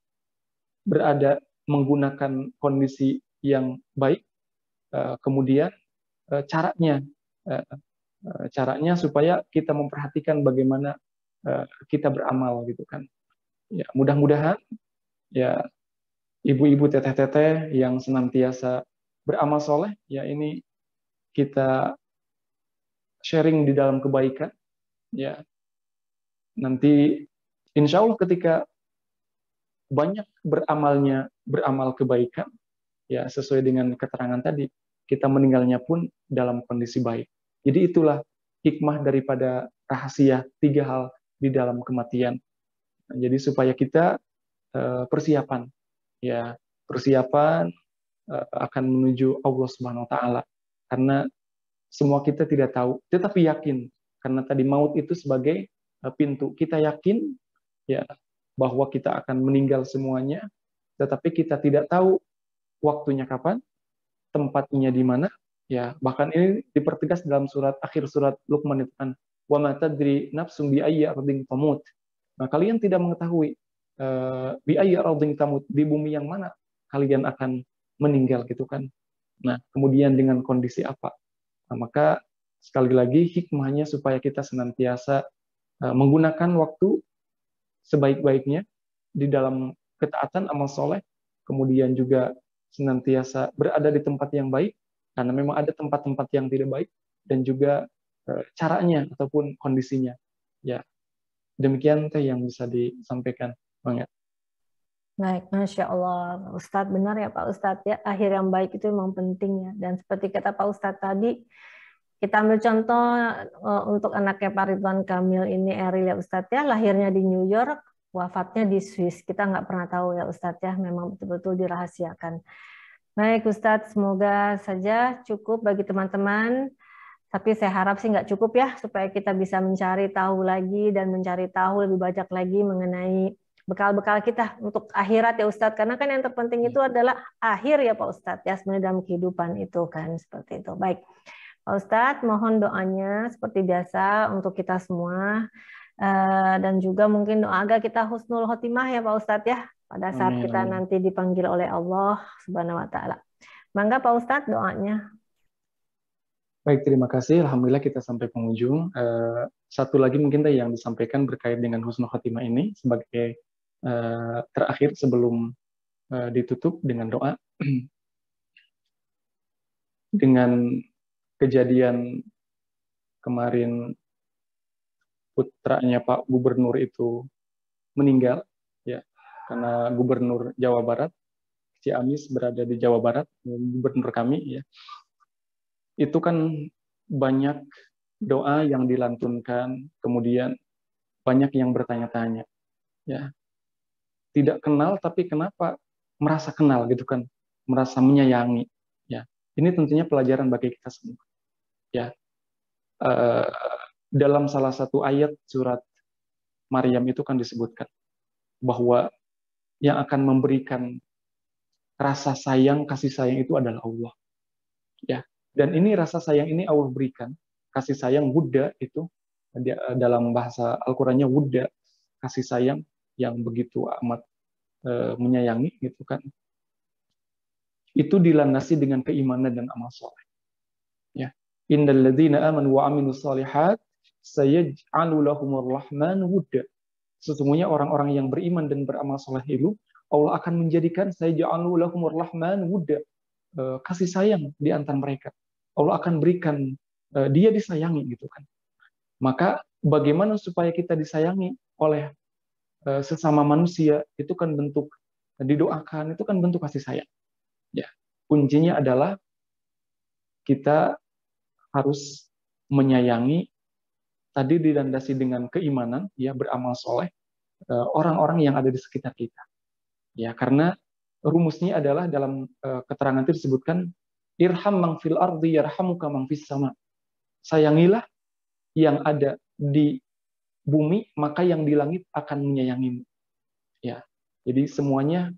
berada menggunakan kondisi yang baik, kemudian caranya supaya kita memperhatikan bagaimana kita beramal gitu kan. Ya, mudah-mudahan ya ibu-ibu, teteh-teteh yang senantiasa beramal soleh, ya ini kita sharing di dalam kebaikan, ya nanti insya Allah ketika banyak beramal kebaikan, ya sesuai dengan keterangan tadi, kita meninggalnya pun dalam kondisi baik. Jadi itulah hikmah daripada rahasia 3 hal di dalam kematian. Jadi supaya kita persiapan akan menuju Allah Subhanahu Wa Taala, karena semua kita tidak tahu, tetapi yakin, karena tadi maut itu sebagai pintu. Kita yakin ya bahwa kita akan meninggal semuanya, tetapi kita tidak tahu waktunya kapan, tempatnya di mana. Ya, bahkan ini dipertegas dalam akhir surat Luqman itu kan, wa ma tadri nafsum bi ayyi ardin tamut. Nah, kalian tidak mengetahui bi ayyi ardin tamut, di bumi yang mana kalian akan meninggal gitu kan. Nah, kemudian dengan kondisi apa? Nah, maka sekali lagi hikmahnya supaya kita senantiasa menggunakan waktu sebaik-baiknya di dalam ketaatan amal soleh, kemudian juga senantiasa berada di tempat yang baik, karena memang ada tempat-tempat yang tidak baik, dan juga caranya ataupun kondisinya. Ya, demikian teh yang bisa disampaikan, Bang. Baik, Masya Allah, Ustadz, benar ya Pak Ustadz ya, akhir yang baik itu memang penting ya. Dan seperti kata Pak Ustadz tadi, kita ambil contoh untuk anaknya Pak Ridwan Kamil ini, Eril ya Ustadz ya, lahirnya di New York, wafatnya di Swiss. Kita nggak pernah tahu ya Ustadz ya, memang betul-betul dirahasiakan. Baik Ustadz, semoga saja cukup bagi teman-teman. Tapi saya harap sih nggak cukup ya, supaya kita bisa mencari tahu lagi dan mencari tahu lebih banyak lagi mengenai bekal-bekal kita untuk akhirat ya Ustadz. Karena kan yang terpenting itu adalah akhir ya Pak Ustadz ya, sebenarnya dalam kehidupan itu kan, seperti itu. Baik, Pak Ustadz, mohon doanya seperti biasa untuk kita semua. Dan juga mungkin doa agar kita husnul khotimah ya Pak Ustadz ya, pada saat kita nanti dipanggil oleh Allah Subhanahu Wa Taala. Mangga Pak Ustadz doanya. Baik, terima kasih. Alhamdulillah kita sampai penghujung. Satu lagi mungkin yang disampaikan berkait dengan husnul khotimah ini sebagai terakhir sebelum ditutup dengan doa. Dengan kejadian kemarin putranya Pak Gubernur itu meninggal, ya, karena Gubernur Jawa Barat, Ciamis berada di Jawa Barat, Gubernur kami, ya, itu kan banyak doa yang dilantunkan, kemudian banyak yang bertanya-tanya, ya, tidak kenal tapi kenapa merasa kenal gitu kan, merasa menyayangi. Ya, ini tentunya pelajaran bagi kita semua. Ya, dalam salah satu ayat surat Maryam itu kan disebutkan bahwa yang akan memberikan rasa sayang, kasih sayang itu adalah Allah. Ya, dan ini rasa sayang ini Allah berikan, kasih sayang wudda itu dalam bahasa Al-Qur'annya wudda, kasih sayang yang begitu amat menyayangi gitu kan. Itu dilandasi dengan keimanan dan amal soleh. Ya, innal ladzina amanu wa amilus shalihat sayaj'alu lahumur rahman wudda. Sesungguhnya orang-orang yang beriman dan beramal soleh itu Allah akan menjadikan sayaj'alu lahumur rahman wudda, kasih sayang di antara mereka. Allah akan berikan dia disayangi gitu kan. Maka bagaimana supaya kita disayangi oleh sesama manusia, itu kan bentuk didoakan, itu kan bentuk kasih sayang. Ya, kuncinya adalah kita harus menyayangi, tadi dilandasi dengan keimanan, ya, beramal soleh orang-orang yang ada di sekitar kita. Ya, karena rumusnya adalah dalam keterangan itu disebutkan irham man fil ardi yarhamuka man fis sama. Sayangilah yang ada di bumi, maka yang di langit akan menyayangimu. Ya, jadi semuanya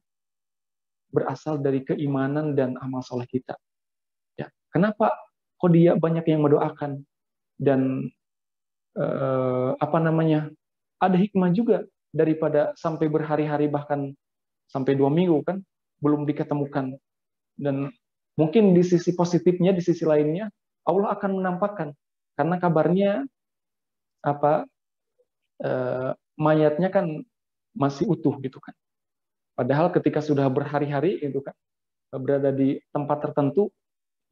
berasal dari keimanan dan amal soleh kita. Ya, kenapa kok dia banyak yang mendoakan dan ada hikmah juga daripada sampai berhari-hari bahkan sampai 2 minggu kan belum diketemukan. Dan mungkin di sisi positifnya, di sisi lainnya Allah akan menampakkan karena kabarnya mayatnya kan masih utuh gitu kan. Padahal ketika sudah berhari-hari itu kan berada di tempat tertentu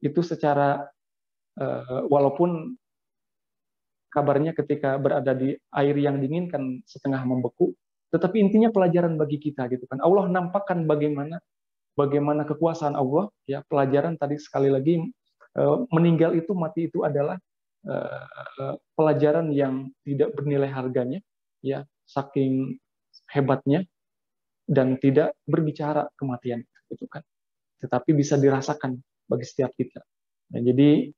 itu secara walaupun kabarnya ketika berada di air yang dingin kan setengah membeku, tetapi intinya pelajaran bagi kita gitu kan. Allah nampakkan bagaimana kekuasaan Allah, ya, pelajaran tadi sekali lagi meninggal itu, mati itu adalah pelajaran yang tidak bernilai harganya, ya, saking hebatnya, dan tidak berbicara kematian gitu kan, tetapi bisa dirasakan bagi setiap kita. Nah, jadi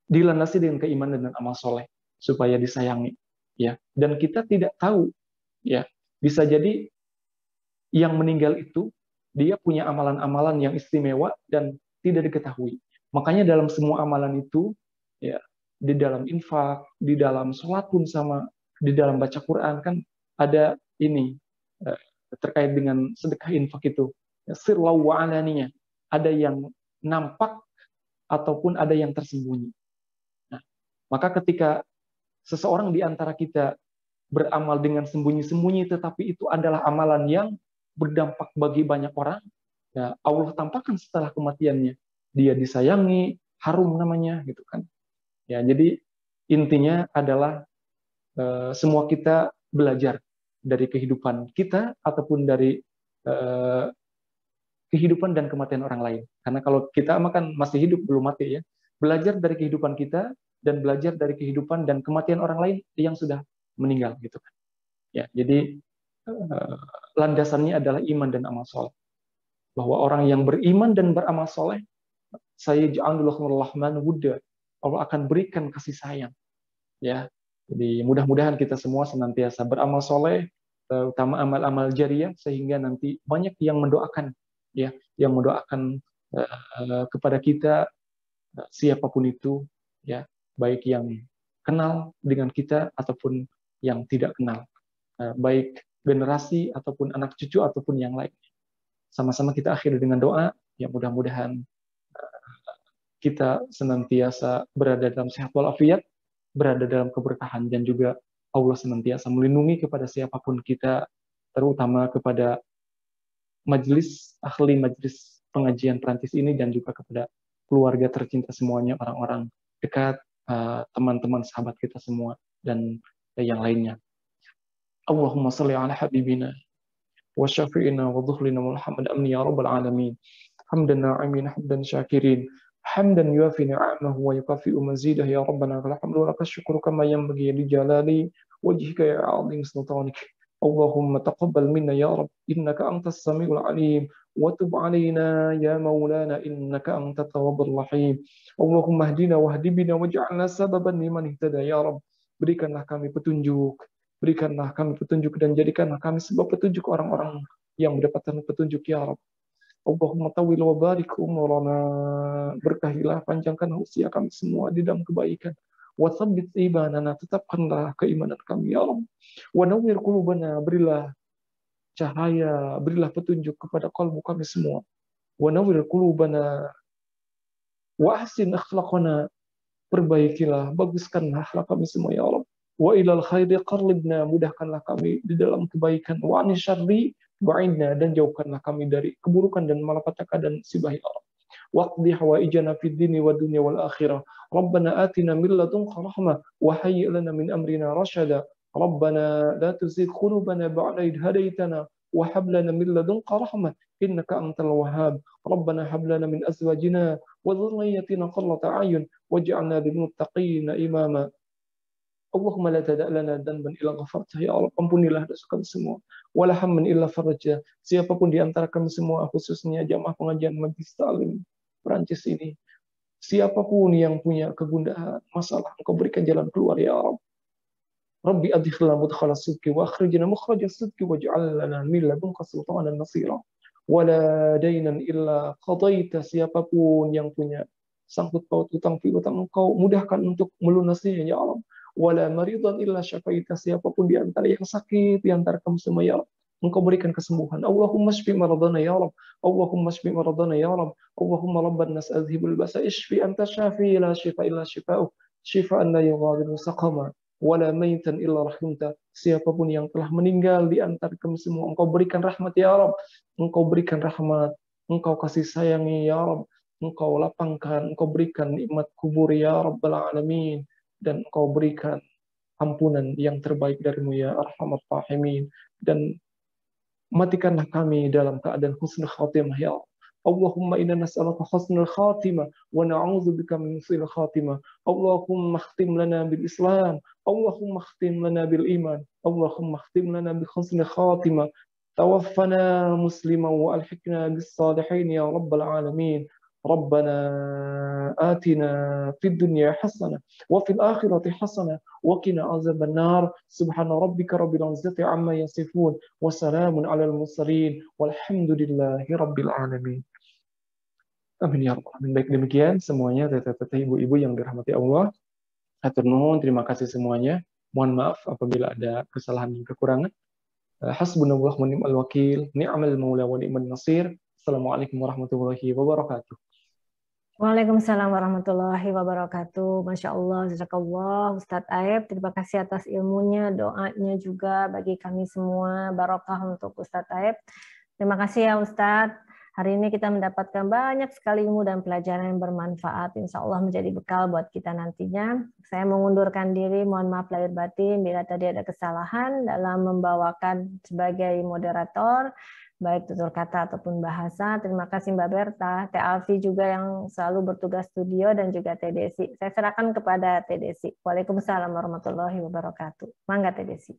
dilandasi dengan keimanan dan amal soleh supaya disayangi, ya. Dan kita tidak tahu, ya, bisa jadi yang meninggal itu dia punya amalan-amalan yang istimewa dan tidak diketahui. Makanya dalam semua amalan itu, ya, di dalam infak, di dalam sholat pun sama, di dalam baca Quran kan ada ini terkait dengan sedekah infak itu, sirra wa alaniyah, ada yang nampak ataupun ada yang tersembunyi. Nah, maka ketika seseorang di antara kita beramal dengan sembunyi-sembunyi, tetapi itu adalah amalan yang berdampak bagi banyak orang, ya, Allah tampakkan setelah kematiannya, dia disayangi, harum namanya, gitu kan. Ya, jadi intinya adalah semua kita belajar dari kehidupan kita ataupun dari kehidupan dan kematian orang lain. Karena kalau kita makan masih hidup belum mati, ya, belajar dari kehidupan kita dan belajar dari kehidupan dan kematian orang lain yang sudah meninggal, gitu kan. Ya, jadi landasannya adalah iman dan amal soleh. Bahwa orang yang beriman dan beramal soleh, saya ja'alul rahman wudda, Allah akan berikan kasih sayang. Ya, jadi mudah-mudahan kita semua senantiasa beramal soleh, terutama amal-amal jariyah, sehingga nanti banyak yang mendoakan, ya, yang mendoakan kepada kita, siapapun itu, ya, baik yang kenal dengan kita ataupun yang tidak kenal, baik generasi ataupun anak cucu ataupun yang lain. Sama-sama kita akhiri dengan doa, ya, mudah-mudahan kita senantiasa berada dalam sehat walafiat, berada dalam keberkahan, dan juga Allah senantiasa melindungi kepada siapapun kita, terutama kepada majelis pengajian Perancis ini, dan juga kepada keluarga tercinta semuanya, orang-orang dekat, teman-teman sahabat kita semua, dan yang lainnya. Allahumma salli ala habibina wa syafi'ina wa dhuhlina Muhammad amin ya rabbal alamin. Hamdan na'imin, hamdan syakirin, hamdan yuafi ni'amahu wa yukafi'u mazidah, ya rabbana lakal hamdu wa lakal syukru kama yanbaghi li jalali wajhika ya 'azim sultanik. اللهم تقبل منا يا رب إنك أنت السميع العليم وتب علينا يا مولانا إنك أنت التواب الرحيم اللهم اهدنا واهد بنا واجعلنا سببا لمن اهتدى يا رب. Berikanlah kami petunjuk, berikanlah kami petunjuk dan jadikanlah kami sebab petunjuk orang-orang yang mendapatkan petunjuk ya Rabb. Allahumma tawil wa barik umurana, berkahilah, panjangkan usia kami semua di dalam kebaikan. Wa tsabbit imanana, tetapkanlah keimanan kami ya Rabb. Wa nawwir qulubana, berilah cahaya, berilah petunjuk kepada kalbu kami semua. Wa nawwir qulubana wa ahsin akhlaqana, perbaikilah, baguskanlah akhlak kami semua ya Allah. Wa ilal khairi qarribna, mudahkanlah kami di dalam kebaikan. Wa ani syarri ba'idna, dan jauhkanlah kami dari keburukan dan malapetaka dan musibah ya Allah. Waqdi hawaijana fid dini wa dunya wal akhirah. Rabbana atina min ladunka rahmah wa hayyi' lana min amrina rashada. Rabbana la tuzigh qulubana ba'da idh hadaytana wa hab lana min ladunka rahmah innaka antal wahhab. Rabbana hab lana min azwajina wa dhurriyyatina qurrata a'yun waj'alna lil muttaqina imama. Allahumma la tada' lana dhanban illa ghafartah ya Allah, ampunilah dosa kami semua. Wala hamman illa farajah. Siapapun di antara kami semua, khususnya jamaah pengajian Majlis Ta'lim Perancis ini, siapapun yang punya kegundahan, masalah, Engkau berikan jalan keluar ya Allah. Rabbi adkhilna mudkhala sidqi wa akhrijna mukhraja sidqi waj'al lana min ladunka sultanan nasira. Wala dainan illa qadaita, siapapun yang punya sangkut paut utang piutang, Engkau mudahkan untuk melunasinya ya Allah. Wala maridan illa syafaita, siapapun di antara yang sakit di antara kami semua ya Allah, Engkau berikan kesembuhan. Allahumma shfi maradana ya Rabb. Allahumma shfi maradana ya Rabb. Allahumma rabban nas adhhibul basa ishfi anta syafi la shifa illa shifa'u shifaan la yughadiru saqama wala maitan illa rahimta. Siapapun yang telah meninggal di antara kami semua, Engkau berikan rahmat ya Rabb. Engkau berikan rahmat, Engkau kasih sayangi ya Rabb. Engkau lapangkan, Engkau berikan nikmat kubur ya Rabbal alamin, dan Engkau berikan ampunan yang terbaik darimu ya Arhamar Rahimin, dan matikanlah kami dalam keadaan husnul khatimah ya Allah. Allahumma inna nas'aluka husnul khatimah wa na'udzubika min su'il khatimah. Allahumma khtim lana bil Islam, Allahumma khtim lana bil iman, Allahumma khtim lana bi husnul khatimah. Tawaffana musliman wa alhiqna bis salihin ya rabbal alamin. ربنا آتنا في الدنيا حسنة وفي الآخرة حسنة وقنا عذاب النار سبحان ربك رب العزة عما يصفون وسلام على المرسلين والحمد لله رب العالمين. Amin ya rabbal alamin. Baik, demikian semuanya teteh-teteh, ibu-ibu yang dirahmati Allah. Hatur nuhun, terima kasih semuanya. Mohon maaf apabila ada kesalahan dan kekurangan. Hasbunallah wa ni'mal wakil, ni'mal maula wa ni'mal nasir. Assalamualaikum warahmatullahi wabarakatuh. Waalaikumsalam warahmatullahi wabarakatuh. Masya Allah, jazakallah Ustadz Aib. Terima kasih atas ilmunya, doanya juga bagi kami semua. Barokah untuk Ustadz Aib. Terima kasih ya Ustadz. Hari ini kita mendapatkan banyak sekali ilmu dan pelajaran yang bermanfaat. Insya Allah menjadi bekal buat kita nantinya. Saya mengundurkan diri, mohon maaf lahir batin bila tadi ada kesalahan dalam membawakan sebagai moderator, baik tutur kata ataupun bahasa. Terima kasih Mbak Berta, Teh Alfi juga yang selalu bertugas studio, dan juga Teh Desi. Saya serahkan kepada Teh Desi. Waalaikumsalam warahmatullahi wabarakatuh. Mangga Teh Desi.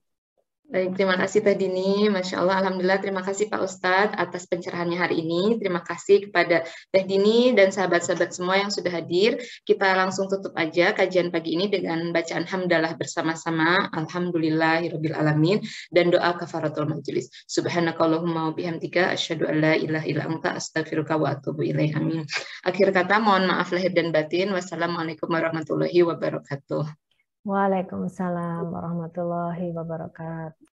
Baik, terima kasih Teh Dini. Masya Allah, Alhamdulillah, terima kasih Pak Ustadz atas pencerahannya hari ini. Terima kasih kepada Teh Dini dan sahabat-sahabat semua yang sudah hadir. Kita langsung tutup aja kajian pagi ini dengan bacaan hamdalah bersama-sama. Alhamdulillahirabbil alamin, dan doa kafaratul majelis. Subhanakallahumma wa bihamdika asyhadu an la ilaha illa anta astaghfiruka wa atubu ilaik. Amin. Akhir kata, mohon maaf lahir dan batin. Wassalamualaikum warahmatullahi wabarakatuh. Waalaikumsalam warahmatullahi wabarakatuh.